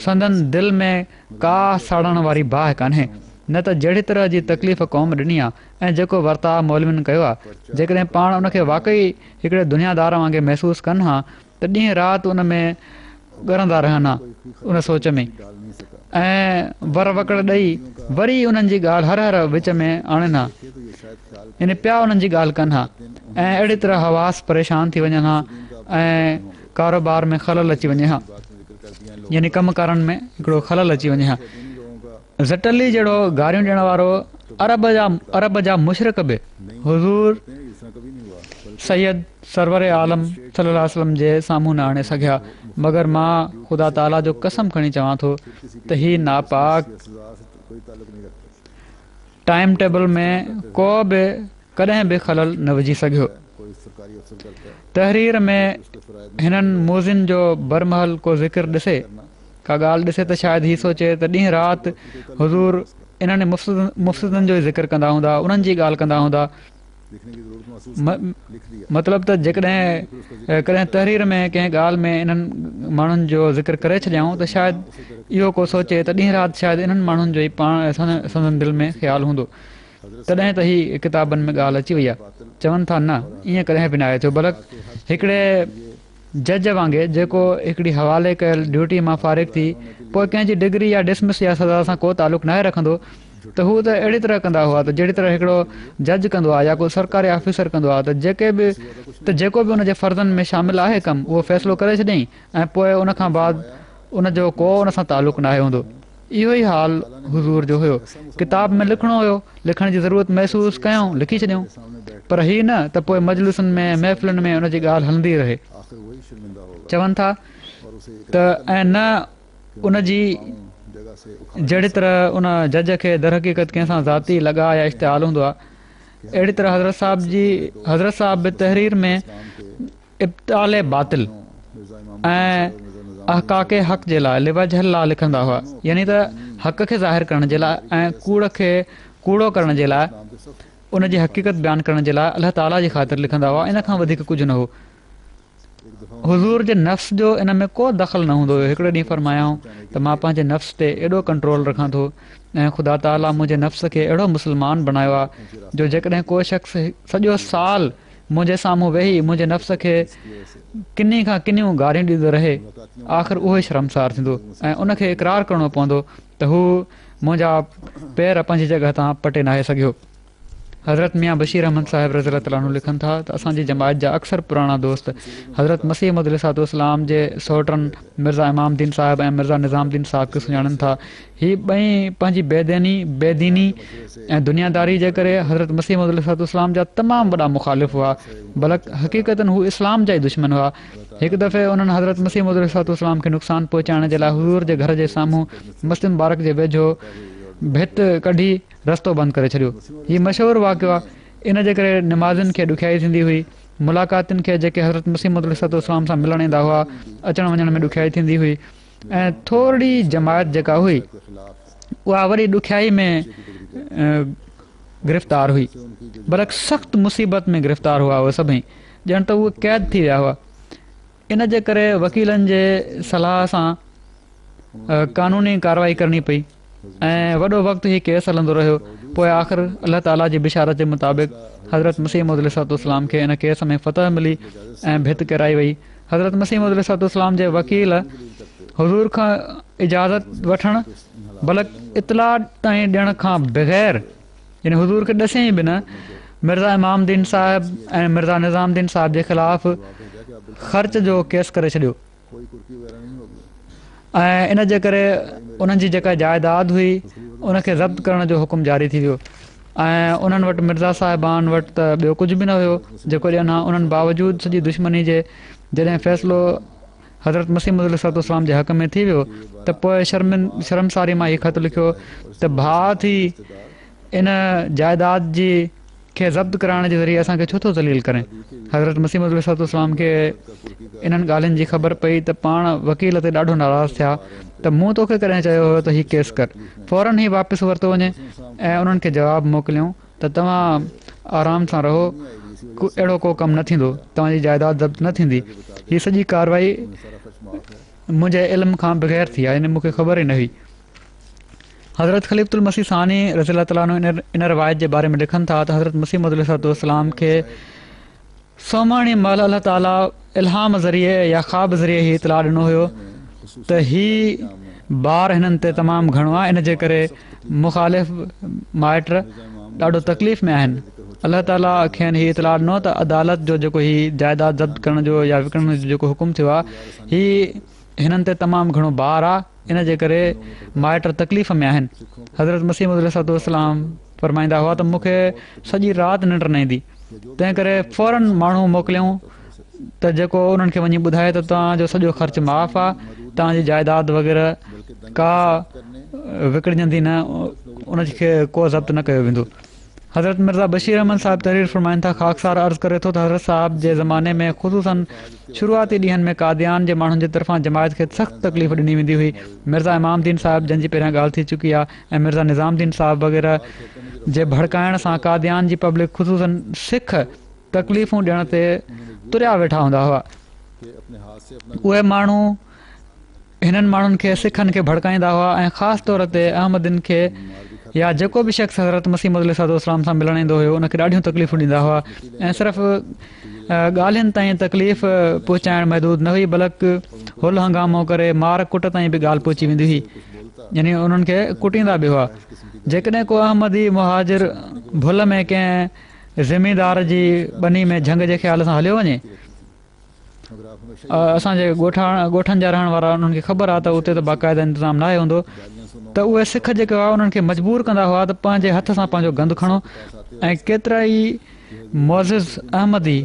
संदन दिलि में का साड़ण वारी बाहि कान्हे, न त जहिड़ी तरह जी तकलीफ़ क़ौम ॾिनी आहे ऐं जेको वर्ताव मौलवियुनि कयो आहे, जेकॾहिं पाण उनखे वाक़ई हिकिड़े दुनियादार वांगुरु महसूसु कनि हा त ॾींहुं राति उन में ॻरंदा रहनि हा उन सोच में ऐं वर वकड़ ॾेई वरी उन्हनि जी ॻाल्हि हर हर विच में आणनि हा, यानी पिया उन्हनि जी ॻाल्हि कनि हा ऐं अहिड़ी तरह हवास परेशान थी वञनि हा ऐं कारोबार में ख़लल अची वञे हा, यानी कमु करण में हिकिड़ो ख़लल अची वञे हा। ज़टली जहिड़ो गारियूं ॾियण वारो अरब जा मुशरिक बि हुज़ूर सैयद सरवर आलम सल्लल्लाहु अलैहि वसल्लम जे साम्हूं न आणे सघिया, मगर मां ख़ुदा ताला जो कसम खणी चवां थो त हीउ नापाक टाइम टेबल में को बि कॾहिं बि ख़लल न विझी सघियो। तहरीर में हिननि मोज़िन जो बरमहल को ज़िक्र ॾिसे, का ॻाल्हि ॾिसे त शायदि हीउ सोचे त ॾींहुं राति हुज़ूर इन्हनि मुफ़्सिदनि जो ई ज़िक्र कंदा हूंदा, उन्हनि जी ॻाल्हि कंदा हूंदा। मतिलबु त जेकॾहिं कॾहिं तहरीर में कंहिं ॻाल्हि में इन्हनि माण्हुनि जो ज़िक्र करे छॾियऊं त शायदि इहो को सोचे त ॾींहुं राति शायदि इन्हनि माण्हुनि जो ई पाण संदन दिलि में ख़्यालु हूंदो, तॾहिं त हीअ किताबनि में ॻाल्हि अची वई आहे। चवनि था न ईअं कॾहिं बि न आहे थियो, बल्कि हिकिड़े जज वांगुरु जेको हिकिड़ी हवाले कयल ड्यूटी मां फ़ारिग़ थी पोइ कंहिंजी डिग्री या डिसमिस या सज़ा सां को तालुक़ु न रखंदो, त हू त अहिड़ी तरह कंदा हुआ त जहिड़ी तरह हिकिड़ो जज कंदो आहे या को सरकारी ऑफिसर कंदो आहे त जेको बि उनजे फ़र्ज़नि में शामिलु आहे कमु उहो फ़ैसिलो करे छॾियईं ऐं पोइ उनखां बाद उनजो को उन सां तालुक़ु न आहे हूंदो। इहो ई हाल हुज़ूर जो हुयो, किताब में लिखणो हुयो, लिखण जी ज़रूरत महसूसु कयूं, लिखी छॾियऊं, पर हीअ न त पोइ मजलिसुनि में महफ़िलुनि में उनजी ॻाल्हि हलंदी रहे। चवनि था त ऐं न उनजी जहिड़ी तरह उन जज खे दर हक़ीक़त कंहिंसां ज़ाती लॻा या इश्तिहाल हूंदो आहे, अहिड़ी तरह हज़रत साहिब बि तहरीर में इब्ताले बातिल ऐं अहकाके हक़ जे लाइ लिवजहल लाइ लिखंदा हुआ, यानी त हक़ खे ज़ाहिर करण जे लाइ ऐं कूड़ खे कूड़ो करण जे लाइ, उनजी हक़ीक़त बयानु करण जे लाइ अलाह ताला जी ख़ातिर लिखंदा हुआ, इन खां वधीक कुझु न हो। हुज़ूर जे नफ़्स जो इन में को दख़ल न हूंदो हुयो। हिकिड़े ॾींहुं फरमायाऊं त मां पंहिंजे नफ़्स ते एॾो कंट्रोल रखां थो ऐं ख़ुदा ताला मुंहिंजे नफ़्स खे अहिड़ो मुस्लमान बणायो आहे जो जेकॾहिं को शख़्स सॼो साल मुंहिंजे साम्हूं वेही मुंहिंजे नफ़्स खे किनी खां किनियूं गारियूं ॾींदो रहे, आख़िर उहो ई शर्मसार थींदो ऐं उनखे इक़रार करिणो पवंदो त हू मुंहिंजा पेर पंहिंजी जॻह तां पटे नाहे सघियो। हज़रत मियाँ बशीर अहमद साहिब रज़ियल्लाहु ताला अन्हु लिखनि था त असांजी जमायत जा अक्सर पुराणा दोस्त हज़रत मसीह मौद अलैहिस्सलाम जे सौटनि मिर्ज़ा इमामुद्दीन साहिब ऐं मिर्ज़ा निज़ामुद्दीन साहिब खे सुञाणनि था। हीअ ॿई पंहिंजी बेदीनी ऐं दुनियादारी जे करे हज़रत मसीह मौद अलैहिस्सलाम जा तमामु वॾा मुख़ालिफ़ हुआ, बल्कि हक़ीक़तनि हू इस्लाम जा ई दुश्मन हुआ। हिकु दफ़े उन्हनि हज़रत मसीह मौद अलैहिस्सलाम खे नुक़सानु पहुचाइण जे लाइ हुज़ूर जे घर जे साम्हूं मस्जिद मुबारक जे वेझो भित कढी रस्तो बंदि करे छॾियो। हीउ मशहूरु वाक़ियो आहे, इन जे करे निमाज़ियुनि खे ॾुखियाई थींदी हुई, मुलाक़ातुनि खे जेके हज़रत मसीह मौद अलैहिस्सलाम सां मिलण ईंदा हुआ अचण वञण में ॾुखियाई थींदी हुई ऐं थोरी जमायत जेका हुई उहा वरी ॾुखियाई में गिरफ़्तार हुई, बल्कि सख़्तु मुसीबत में गिरफ़्तार हुआ उहे सभई, ॼण त उहे क़ैद थी विया हुआ। इन जे करे वकीलनि जे सलाह सां क़ानूनी कार्रवाई करणी पई ऐं वॾो वक़्तु ही केस हलंदो रहियो। पोइ आख़िर अलाह ताला जी बिशारत जे मुताबिक़ हज़रत मसीह मौद अलैहिस्सलाम खे इन केस में फ़तह मिली ऐं भित किराई वई। हज़रत मसीह मौद अलैहिस्सलाम जे वकील हुज़ूर खां इजाज़त वठणु बल्कि इतला ताईं ॾियण खां बग़ैर, यानी हुज़ूर खे ॾसे ई बि न, मिर्ज़ा इमामुद्दीन साहिब ऐं मिर्ज़ा निज़ामुद्दीन साहिब जे ख़िलाफ़ ख़र्च जो केस करे छॾियो ऐं इन जे करे उन्हनि जी जेका जाइदाद हुई उनखे ज़ब्त करण जो हुकुम जारी थी वियो ऐं उन्हनि वटि मिर्ज़ा साहिबान वटि त ॿियो कुझु बि न हुयो जेको ॼणा उन्हनि बावजूदि सॼी दुश्मनी जे जॾहिं फ़ैसिलो हज़रत मसीह मौद अलैहिस्सलाम जे हक़ में थी वियो त पोइ शर्मसारी मां हीउ ख़तु लिखियो त भाउ थी इन जाइदाद जी खे ज़ब्त कराइण जे ज़रिए असांखे छो थो ज़लील करें। हज़रत मसीह मौद अलैहिस्सलाम खे इन्हनि ॻाल्हियुनि जी ख़बर पई त पाण वकील ते ॾाढो नाराज़ थिया त मूं तोखे कॾहिं चयो हुयो त हीउ केस कर। फ़ौरन ई वापसि वरितो वञे ऐं उन्हनि खे जवाबु मोकिलियऊं त तव्हां आराम सां रहो, अहिड़ो को कमु न थींदो, तव्हांजी जाइदाद ज़ब्त न थींदी। हीअ सॼी कार्रवाई मुंहिंजे इल्म खां बग़ैर थी आहे, यानी मूंखे ख़बर ई न हुई। हज़रत ख़लीफ़तुल मसीह सानी रज़ियल्लाहु ताला अन्हु इन रवायत जे बारे में लिखनि था त हज़रत मसीह मौद अलैहिस्सलाम खे सोमाणी महिल अलाह ताला इल्हाम ज़रिए या ख़्वाब ज़रिए ही इतला ॾिनो हुयो त ही ॿार हिननि ते तमामु घणो आहे, इन जे करे मुख़ालिफ़ माइट ॾाढो तकलीफ़ में आहिनि। अलाह ताला खेनि हीउ इतला ॾिनो त अदालत जो जेको हीउ जाइदाद ज़ब्त करण जो या विकिणण जो जेको हुकुम थियो आहे हीउ हिननि ते तमामु घणो भार आहे, इन जे करे माइट तकलीफ़ में आहिनि। हज़रत मसीह मौद अलैहिस्सलाम फरमाईंदा हुआ त मूंखे सॼी राति निंड न ईंदी, तंहिं करे फ़ौरन माण्हू मोकिलियऊं त जेको उन्हनि खे वञी ॿुधाए त तव्हांजो सॼो ख़र्चु माफ़ु आहे, तव्हांजी जाइदाद वग़ैरह का विकिणजंदी न, उनखे को ज़ब्त न कयो वेंदो। हज़रत मिर्ज़ा बशीर अहमद साहिब तहरीर फरमाइनि था, ख़ाकसार अर्ज़ु करे थो त हज़रत साहिब जे ज़माने में ख़ुसूसन शुरूआती ॾींहंनि में कादियान जे माण्हुनि जे तरफ़ां जमायत खे सख़्तु तकलीफ़ ॾिनी वेंदी हुई। मिर्ज़ा इमामुद्दीन साहिब जंहिंजी पहिरियां ॻाल्हि थी चुकी आहे ऐं मिर्ज़ा निज़ामुद्दीन साहिब वग़ैरह जे भड़काइण सां कादियान जी पब्लिक ख़ुसूसन सिख तकलीफ़ूं ॾियण ते तुरिया वेठा हूंदा हुआ। उहे माण्हू हिननि माण्हुनि खे सिखनि खे भड़काईंदा हुआ ऐं ख़ासि तौर ते अहमदिन खे या जेको बि शख़्स हज़रत मसीह मौद अलैहिस्सलाम सां मिलणु ईंदो हुयो उनखे ॾाढियूं तकलीफ़ूं ॾींदा हुआ ऐं सिर्फ़ु ॻाल्हियुनि ताईं तकलीफ़ पहुचाइणु महदूद न हुई, बल्कि हुल हंगामो करे मार कुट ताईं बि ॻाल्हि पहुची वेंदी हुई, यानी उन्हनि खे कुटींदा बि हुआ। जेकॾहिं को अहमदी मुहाजिर भुल में कंहिं ज़मीदार जी ॿनी में झंग जे ख़्याल सां हलियो वञे, असांजे ॻोठनि जा रहण वारा उन्हनि खे ख़बर आहे त उते त बाक़ाइदा इंतिज़ाम नाहे हूंदो, त उहे सिख जेके हुआ उन्हनि खे मजबूर कंदा हुआ त पंहिंजे हथ सां पंहिंजो गंदु खणो ऐं केतिरा ई मुअज़िज़ अहमदी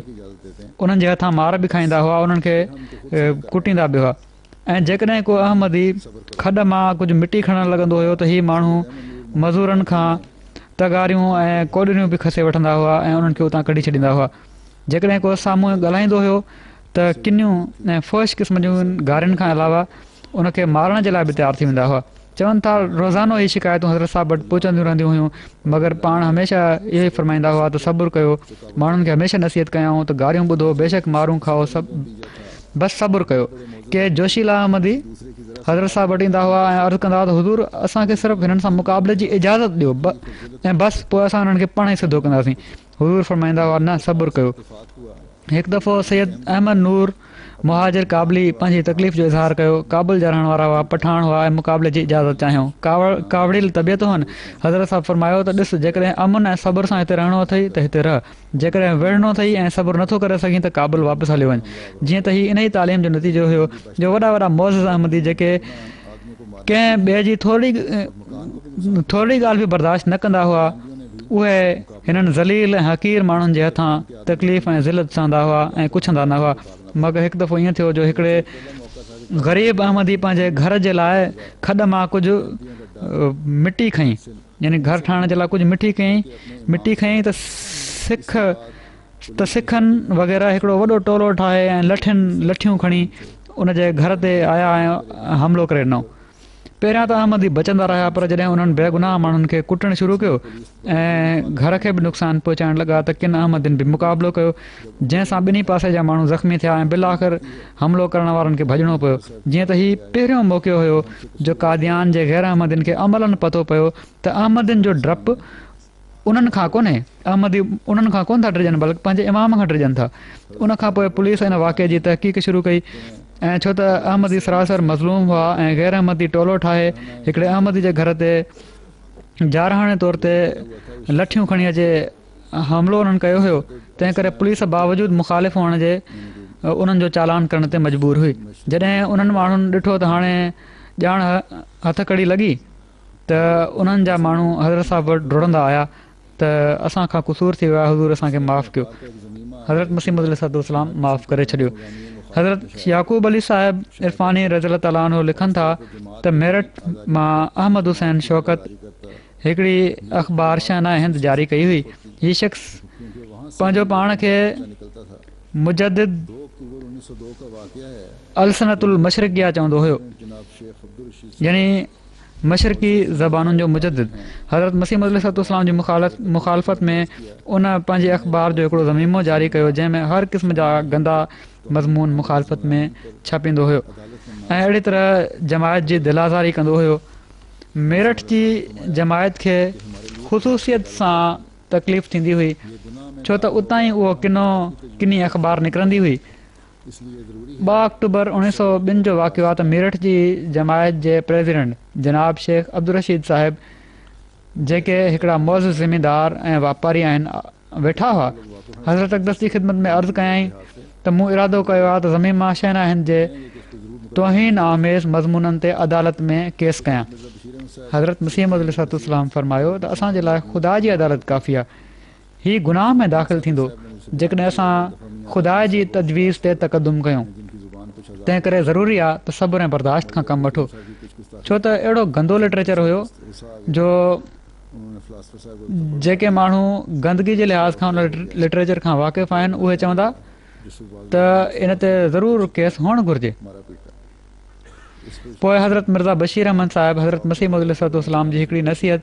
उन्हनि जे हथां मार बि खाईंदा हुआ, उन्हनि खे कुटींदा बि हुआ। ऐं जेकॾहिं को अहमदी खॾ मां कुझु मिटी खणणु लॻंदो हुयो त हीअ माण्हू मज़ूरनि खां तगारियूं ऐं कोॾरियूं बि खसे वठंदा हुआ ऐं उन्हनि खे उतां कढी छॾींदा हुआ। जेकॾहिं को साम्हूं ॻाल्हाईंदो हुयो त किनियूं ऐं फ़ोश क़िस्म जूं गारियुनि खां अलावा उनखे मारण जे लाइ बि तयारु थी वेंदा हुआ। चवनि था रोज़ानो ई शिकायतूं हज़रत साहिब वटि पहुचंदियूं रहंदियूं हुयूं, मगर पाण हमेशह इहो ई फरमाईंदा हुआ त सब्रु कयो, माण्हुनि खे हमेशह नसीहत कयाऊं त गारियूं ॿुधो, बेशक मारूं खाओ, सभु बसि सब्रु कयो। के जोशीला अहमदी हज़रत साहिब वटि ईंदा हुआ ऐं अर्ज़ु कंदा हुआ त हुज़ूर असांखे सिर्फ़ु हिननि सां मुक़ाबले जी इजाज़त ॾियो ऐं बसि पोइ असां हुननि खे पाण ई सिधो कंदासीं। हुज़ूर फरमाईंदा हुआ न, सब्रु कयो। हिकु दफ़ो सैयद अहमद नूर मुहाजिर काबली पंहिंजी तकलीफ़ जो इज़हार कयो। काबुल जा रहण वारा हुआ, पठान हुआ ऐं मुक़ाबले जी इजाज़त चाहियूं। कावड़ियल तबियत हुअनि। हज़रत साहिबु फरमायो त ॾिस, जेकॾहिं अमन ऐं सब्र सां हिते रहणो अथई त हिते रह, जेकॾहिं विढ़णो अथई ऐं सब्र नथो करे सघीं त काबुल वापसि हली वञ। जीअं त हीअ इन ई तालीम जो नतीजो हुयो जो वॾा वॾा मुअज़िज़ अहमदी जेके कंहिं ॿिए जी थोरी ॻाल्हि बि बर्दाश्त न कंदा हुआ, उहे हिननि ज़लील ऐं हक़ीर माण्हुनि जे हथां तकलीफ़ ऐं ज़िलत सहंदा हुआ ऐं कुझंदा न हुआ। मगर हिकु दफ़ो ईअं थियो जो हिकिड़े ग़रीब अहमदी पंहिंजे घर जे लाइ खॾ मां कुझु मिटी खईं, यानी घर ठाहिण जे लाइ कुझु मिटी खईं त सिखनि वग़ैरह हिकिड़ो वॾो टोलो ठाहे ऐं लठियूं खणी उनजे घर ते आया ऐं हमिलो करे ॾिनो। पहिरियां त अहमदी बचंदा रहिया, पर जॾहिं उन्हनि बेगुनाह माण्हुनि खे कुटणु शुरू कयो ऐं घर खे बि नुक़सानु पहुचाइण लॻा त किन अहमदिन बि मुक़ाबिलो कयो, जंहिंसां ॿिन्ही पासे जा माण्हू ज़ख़्मी थिया ऐं बिल आख़िर हमिलो करण वारनि खे भॼणो पियो। जीअं त हीउ पहिरियों मौक़ो हुयो जो कादियान जे गैर अहमदिन खे अमलन पतो पियो त अहमदिन जो डपु उन्हनि खां कोन्हे, अहमदी उन्हनि खां कोन था डिॼनि बल्कि पंहिंजे इमाम खां डिॼनि था। उन खां पोइ पुलिस हिन वाक़े जी तहक़ीक़ शुरू कई ऐं छो त अहमदी सरासर मज़लूम हुआ ऐं गैर अहमदी टोलो ठाहे हिकिड़े अहमदी जे घर ते जारहाणे तौर ते लठियूं खणी अचे हमिलो उन्हनि कयो हुयो। तंहिं करे पुलिस बावजूदु मुख़ालिफ़ हुअण जे उन्हनि जो चालान करण ते मजबूर हुई। जॾहिं उन्हनि माण्हुनि ॾिठो त हाणे ॼाण हथकड़ी लॻी त उन्हनि जा माण्हू हज़रत साहिब वटि डुड़ंदा आया त असांखां क़सूर थी वियो आहे, हज़ूर असांखे माफ़ु कयो। हज़रत मसीह मौद अलैहिस्सलाम माफ़ु करे छॾियो। हज़रत याक़ूब अली साहिब इरफ़ानी रज़ियल्लाहु ताला अन्हु लिखनि था त मेरठ मां अहमद हुसैन शौकत हिकिड़ी अख़बार शहनाए हिंद जारी कई हुई। हीउ शख़्स पंहिंजो पाण खे मुजद्दिद अलसनतुल मशरिकिया चवंदो हुयो, यानी मशरक़ी ज़बानुनि जो मुजद्दिद। हज़रत मसीह मौद अलैहिस्सलाम जी मुखालफ़त में उन पंहिंजे अख़बार जो हिकिड़ो ज़मीमो जारी कयो जंहिंमें हर क़िस्म जा गंदा मज़मून मुखालफ़त में छापींदो हुयो ऐं अहिड़ी तरह जमायत जी दिलाज़ारी कंदो हुयो। मेरठ जी जमायत खे ख़ुसूसियत सां तकलीफ़ थींदी हुई छो त उतां ई उहो किनी अख़बार निकिरंदी हुई। 2 अक्टूबर 1902 जो वाक़ियो आहे त मेरठ जी जमायत जे प्रेसिडेंट जनाब शेख अब्दुल रशीद साहिब, जेके हिकिड़ा मौज़ ज़मींदार ऐं वापारी आहिनि, वेठा हुआ। हज़रत अक़दस जी ख़िदमत में अर्ज़ु कयई त मूं इरादो कयो आहे त ज़मीमा शहना हिंद जे तौहीन आमेज़ मज़मूननि ते अदालत में केस कयां। हज़रत मसीह मौद अलैहिस्सलाम फरमायो त असांजे लाइ ख़ुदा जी अदालत काफ़ी आहे। हीउ गुनाह में दाख़िल थींदो जेकॾहिं असां ख़ुदा जी तजवीज़ ते तक़दुम कयूं। तंहिं करे ज़रूरी आहे त सब्र ऐं बर्दाश्त खां कमु वठो, छो त अहिड़ो गंदो लिटरेचर हुयो जो जेके माण्हू गंदगी जे लिहाज़ खां उन लिटरेचर खां वाक़िफ़ आहिनि उहे चवंदा त इन ते ज़रूरु केस हुअणु घुरिजे। पोइ हज़रत मिर्ज़ा बशीर अहमद साहिब हज़रत मसीह मौद अलैहिस्सलाम जी हिकिड़ी नसीहत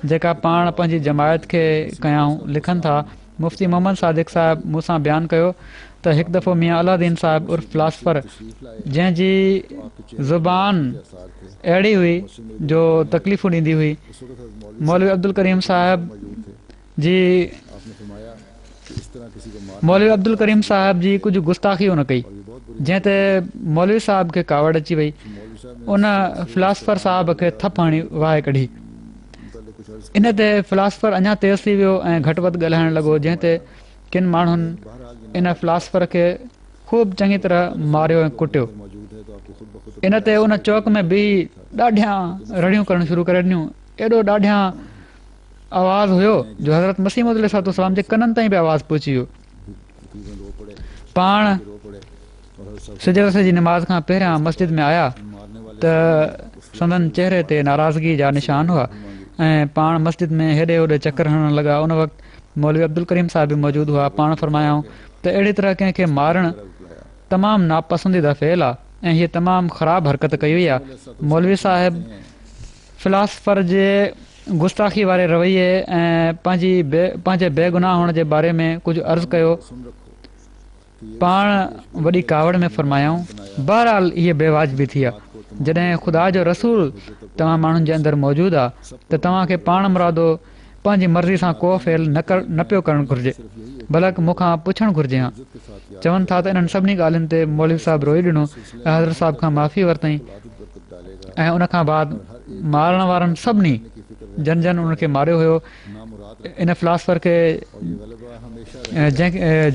जेका पाण पंहिंजी जमायत खे कयाऊं लिखनि था। मुफ़्ती मोहम्मद सादिक साहिब मूंसां बयानु कयो त हिकु दफ़ो मियां अलादीन साहिब उर्फ़ फिलासफ़र, जंहिंजी ज़ुबान अहिड़ी हुई जो तकलीफ़ूं ॾींदी हुई, मौलवी अब्दुल करीम साहिब जी कुझु गुस्ताखी उन कई, जंहिं ते मौलवी साहिब खे कावड़ अची वई। उन फिलासफ़र साहिब खे थप हणी वाहे कढी। इन ते फिलासफ़र अञा तेज़ थी वियो ऐं घटि वधि ॻाल्हाइणु लॻो, जंहिं ते किन माण्हुनि इन फिलासफ़र खे ख़ूब चङी तरह मारियो ऐं कुटियो। इन ते उन चौक में बि ॾाढियां रड़ियूं करणु शुरू करे ॾिनियूं। एॾो ॾाढियां आवाज़ु हुयो जो हज़रत मसीह मौद अलैहिस्सलाम जे कननि ताईं बि आवाज़ु पहुची वियो। पाण सिजरत जी नमाज़ खां पहिरियां मस्जिद में आया त संदन चहिरे ते नाराज़गी जा निशान हुआ ऐं पाण मस्जिद में हेॾे होॾे चकर हणणु लॻा। उन वक़्तु मौलवी अब्दुल करीम साहिब बि मौजूदु हुआ। पाण फरमायाऊं त अहिड़ी तरह कंहिंखे मारणु तमामु नापसंदीदा फ़ेल आहे ऐं हीअ तमामु ख़राबु हरकत कई वई आहे। मौलवी साहिब फिलासफ़र जे गुस्ताखी वारे रवैये ऐं पंहिंजे बेगुनाह हुअण जे बारे में कुझु अर्ज़ु कयो। पाण वॾी कावड़ में फरमायाऊं, बहरहाल हीअ बेवाजिबी थी आहे। जॾहिं ख़ुदा जो रसूल तव्हां माण्हुनि जे अंदरि मौजूदु आहे त तव्हांखे पाण मुरादो पंहिंजी मर्ज़ी सां को फेल न पियो करणु घुरिजे, बल्कि मूंखां पुछणु घुरिजे हा। चवनि था त इन्हनि सभिनी ॻाल्हियुनि ते मौलवी साहिब रोई ॾिनो ऐं हज़रत साहिब खां माफ़ी वरितई ऐं उनखां बाद मारण वारनि सभिनी जन उनखे मारियो हुयो। इन फिलासफ़र खे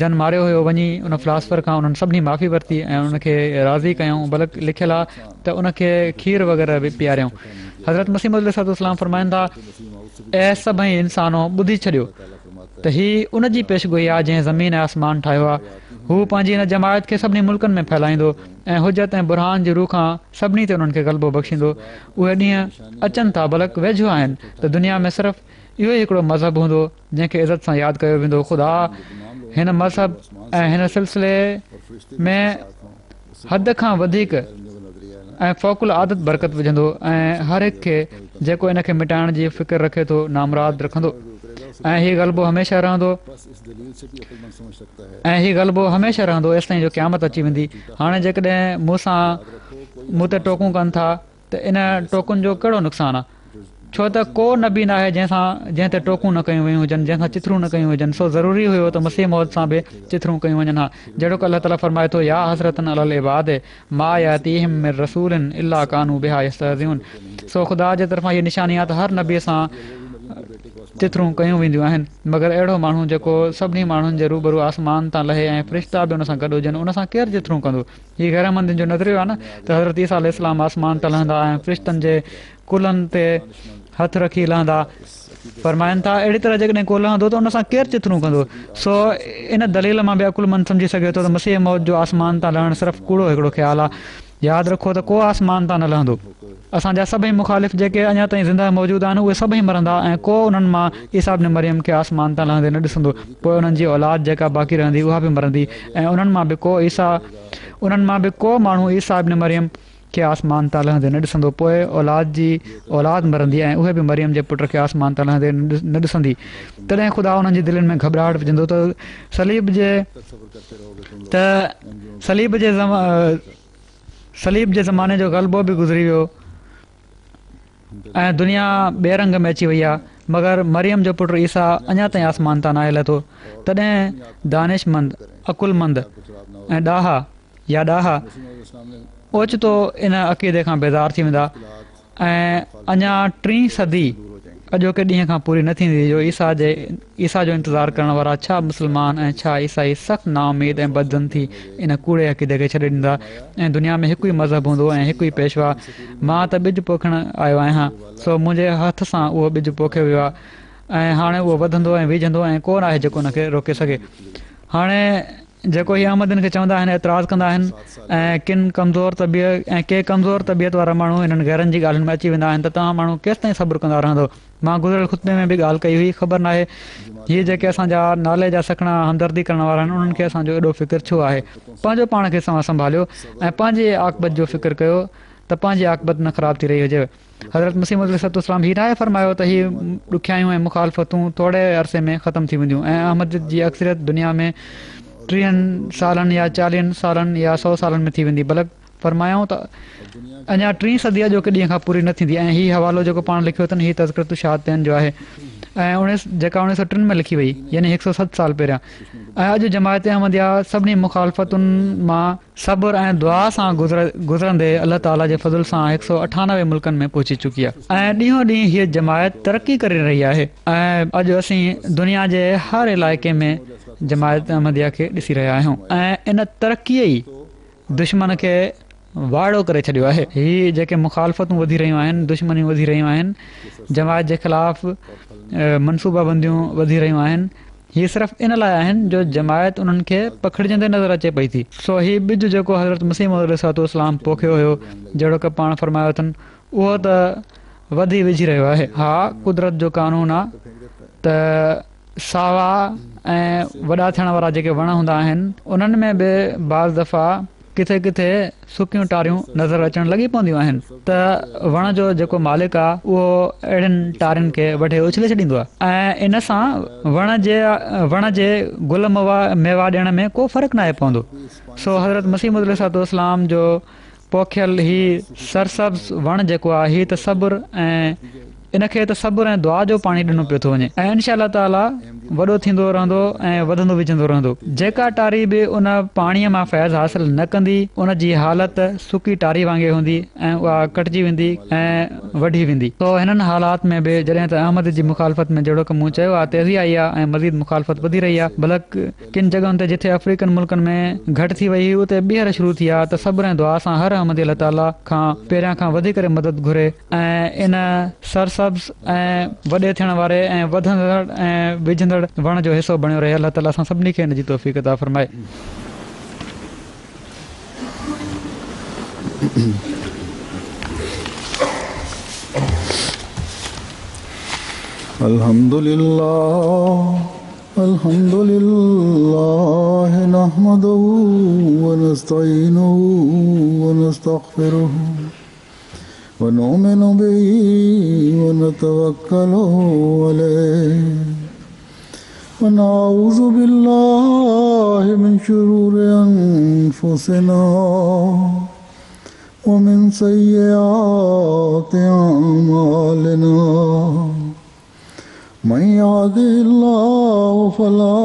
जन मारियो हुयो, वञी उन फिलासफ़र खां उन्हनि सभिनी माफ़ी वरिती ऐं उनखे राज़ी कयूं, बल्कि लिखियलु आहे त उनखे खीर वग़ैरह बि पीआरियऊं। हज़रत मसीह मौद अलैहिस्सलाम फरमाइनि था, ऐं सभई इंसानो ॿुधी छॾियो त हीअ उन जी पेशगोई आहे जंहिं ज़मीन ऐं आसमान ठाहियो आहे। हू पंहिंजी हिन जमायत खे सभिनी मुल्कनि में फैलाईंदो ऐं हुजत ऐं बुरहान जी रूह खां सभिनी ते उन्हनि खे ग़लबो बख़्शींदो। उहे ॾींहं अचनि था, बल्कि वेझो आहिनि त दुनिया में सिर्फ़ु इहो ई हिकिड़ो मज़हब हूंदो जंहिंखे इज़त सां यादि कयो वेंदो। ख़ुदा हिन मज़हब ऐं हिन सिलसिले में हद खां वधीक ऐं फ़ौक़ुल आदत बरकत विझंदो ऐं हर हिक खे जेको इन खे मिटाइण जी फ़िक्र रखे थो नामराद रखंदो ऐं हीउ ग़लबो हमेशह रहंदो ऐं हीउ ग़लबो हमेशह रहंदो एसि ताईं जो क़यामत अची वेंदी। हाणे जेकॾहिं मूं ते टोकूं कनि था त इन टोकुनि जो कहिड़ो नुक़सानु आहे, छो त को नबी न आहे जंहिं ते टोकूं न कयूं वयूं हुजनि, जंहिंसां चिथरूं न कयूं हुजनि। सो ज़रूरी हुयो त मसीह मौद सां बि चिथरूं कयूं वञनि हा, जहिड़ो की अलाह ताला फरमाए थो या हज़रतन अल इबाद मा यातीहिम मिन रसूलिन इल्ला कानू बिहा यस्तहज़िऊन। सो ख़ुदा जे तरफ़ां इहा निशानी आहे त हर नबीअ सां चिथरूं कयूं वेंदियूं आहिनि, मगर अहिड़ो माण्हू जेको सभिनी माण्हुनि जे रूबरू आसमान तां लहे ऐं फ़रिश्ता बि हुन सां गॾु हुजनि, उन सां केरु चिथरूं कंदो। हीअ ग़ैरमंदियुनि जो नज़रियो आहे न त हज़रत ईसा अलैहिस्सलाम आसमान तां लहंदा ऐं फ़रिश्तनि जे कुलनि ते हथ रखी लहंदा। फरमाइनि था अहिड़ी तरह जेकॾहिं को लहंदो त उन सां केरु चिथरूं कंदो। सो इन दलील मां बि अकुलमंद सम्झी सघे थो त मसीह मौत जो आसमान तां लहणु सिर्फ़ु कूड़ो हिकिड़ो ख़्यालु आहे। यादि रखो त को आसमान तां न लहंदो। असांजा सभई मुखालिफ़ जेके अञा ताईं ज़िंदा मौजूदु आहिनि उहे सभई मरंदा ऐं को उन्हनि मां ईसा इब्न मरियम खे आसमान तां लहंदे न ॾिसंदो। पोइ उन्हनि जी औलाद जेका बाक़ी रहंदी उहा बि मरंदी ऐं उन्हनि मां बि को माण्हू ईसा इब्न मरियम खे आसमान तां लहंदे न ॾिसंदो। पोइ औलाद मरंदी ऐं उहे बि मरियम जे पुट खे आसमान तां लहंदे न ॾिसंदी। तॾहिं ख़ुदा उन्हनि जी दिलनि में घबराहट विझंदो त सलीब जे ज़माने जो ग़लबो बि गुज़री वियो ऐं दुनिया ॿिए रंग में अची वई आहे, मगर मरियम जो पुटु ईसा अञा ताईं आसमान तां न आयल थो। तॾहिं दानिशमंद, अकुलमंद ऐं ॾाहा ओचितो इन अक़ीदे खां बेज़ार थी वेंदा ऐं अञा 3 सदी अॼोके ॾींहं खां पूरी न थींदी जो ईसा जो इंतज़ारु करण वारा छा मुस्लमान ऐं छा ईसाई सख़्तु नाउमीद ऐं बदज़न थी इन कूड़े अक़ीदे खे छॾे ॾींदा ऐं दुनिया में हिकु ई मज़हब हूंदो ऐं हिकु ई पेशवा। मां त ॿिज पोखणु आयो आहियां, सो मुंहिंजे हथ सां उहो ॿिज पोखियो वियो आहे ऐं हाणे उहो वधंदो ऐं विझंदो ऐं कोन आहे जेको हुनखे रोके सघे। हाणे जेको हीअ अहमदनि खे चवंदा आहिनि, एतिराज़ु कंदा आहिनि ऐं के कमज़ोर तबियत वारा माण्हू हिननि गैरनि जी ॻाल्हियुनि में अची वेंदा आहिनि त तव्हां माण्हू केसि ताईं सब्र कंदा रहंदो। मां गुज़िरियल ख़ुतबे में बि ॻाल्हि कई हुई, ख़बर नाहे हीअ जेके असांजा नाले जा सखणा हमदर्दी करण वारा आहिनि उन्हनि खे असांजो एॾो फ़िक्रु छो आहे। पंहिंजो पाण खे संभालियो ऐं पंहिंजे आक़िबत जो फ़िक्रु कयो त पंहिंजी आक़िबत न ख़राबु थी रही हुजे। हज़रत मसीह मौद अलैहिस्सलाम हीअ नाहे फरमायो त हीअ ॾुखियायूं ऐं मुखालफ़तूं थोरे अरसे में ख़तमु थी वेंदियूं ऐं अहमद जी अक्सरियत दुनिया में 30 सालनि या 40 सालनि या 100 सालनि में थी वेंदी। बल्कि फरमायूं त अञा 3 सदी अॼोके ॾींहं खां पूरी न थींदी। ऐं हीउ हवालो जेको पाण लिखियो अथनि हीअ तज़किरतु शहादतैन जो आहे ऐं जेका 1903 में लिखी वई, यानी 107 साल पहिरियां। ऐं अॼु जमायत अहमदिया सभिनी मुखालफ़तुनि मां सब्र ऐं दुआ सां गुज़रंदे अलाह ताला जे फज़ल सां 198 मुल्कनि में पहुची चुकी आहे ऐं ॾींहों ॾींहुं हीअ जमायत तरक़ी करे रही आहे ऐं अॼु असीं दुनिया जे हर इलाइक़े में जमायत अहमदिया खे ॾिसी रहिया आहियूं ऐं इन तरक़ीअ ई दुश्मन खे वाइड़ो करे छॾियो आहे। हीअ जेके मुखालफ़तूं वधी रहियूं आहिनि, दुश्मनियूं वधी रहियूं आहिनि, जमायत जे ख़िलाफ़ मनसूबाबंदियूं वधी रहियूं आहिनि, हीअ सिर्फ़ु इन लाइ आहिनि जो जमायत उन्हनि खे पखिड़िजंदे नज़र अचे पई थी। सो हीअ ॿिज जेको हज़रत मसीह मौद अलैहिस्सलाम पोखियो हुयो, जहिड़ो की पाण फरमायो अथनि, उहो त वधी विझी रहियो आहे। हा, कुदरत जो कानून आहे त सावा ऐं वॾा थियण वारा जेके वण हूंदा आहिनि उन्हनि में बि बाज़ दफ़ा किथे किथे सुकियूं टारियूं नज़र अचणु लॻी पवंदियूं आहिनि त वण जो जेको मालिक आहे उहो अहिड़ियुनि टारियुनि खे वठी उछले छॾींदो आहे ऐं इन सां वण जे गुल मेवा ॾियण में को फ़र्क़ु न आहे पवंदो। सो हज़रत मसीह मौद अलैहिस्सलाम जो पोखियल ही सरसब्ज़ वण जेको आहे हीअ त सब्र ऐं इनखे त सब्र ऐं दुआ जो पाणी ॾिनो पियो थो वञे ऐं इंशा अल्लाह ताला वॾो थींदो रहंदो ऐं वधंदो विझंदो रहंदो। जेका टारी बि उन पाणीअ मां फैज़ हासिल न कंदी उन जी हालति सुकी टारी वांगुरु हूंदी ऐं उहा कटिजी वेंदी ऐं वढी वेंदी। तो हिननि हालात में बि जॾहिं त अहमद जी मुखालफ़त में जहिड़ो की मूं चयो आहे तेज़ी आई आहे ऐं मज़ीद मुखालफ़त वधी रही आहे। बल्कि किन जॻहियुनि ते जिथे अफ्रीकन मुल्कनि में घटि थी वई हुई उते ॿीहर शुरू थी आहे त सब्र ऐं दुआ सां हर अहमदी अल्लाह ताला खां पहिरियां खां वधी करे मदद घुरे ऐं इन सरसब्ज़ ऐं वॾे थियण वारे ऐं वधंदड़ ऐं विझंदड़ वण जो हिसो बणियो रहे। अल्लाह ताला असां सभिनी खे हिन जी तौफ़ीक़ अता फ़रमाए। अल्हम्दुलिल्लाह الحمد لله نحمده ونستعينه ونستغفره ونؤمن به ونتوكل عليه ونعوذ بالله من شرور أنفسنا ومن سيئات أعمالنا من يهده الله فلا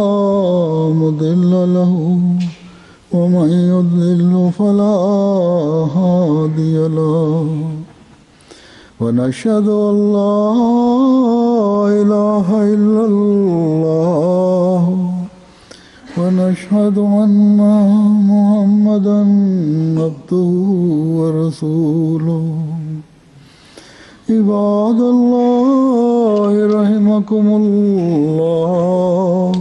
مضل له ومن يضلل فلا هادي له ونشهد أن لا إله إلا الله ونشهد أن محمدا عبده ورسوله عباد الله رحمكم الله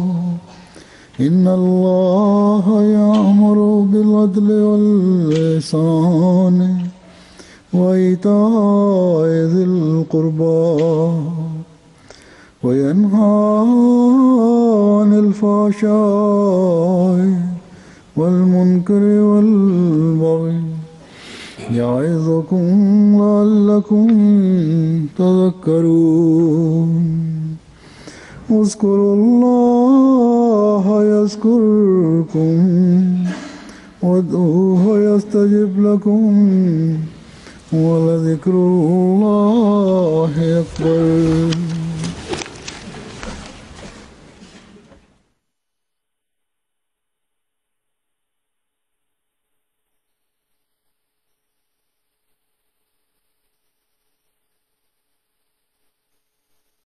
إن الله يأمر بالعدل والإحسان وإيتاء ذي القربى وينهى عن الفحشاء والمنكر والبغي يعظكم لعلكم تذكرون اذكروا الله يذكركم وادعوه يستجب لكم ولذكر الله أكبر.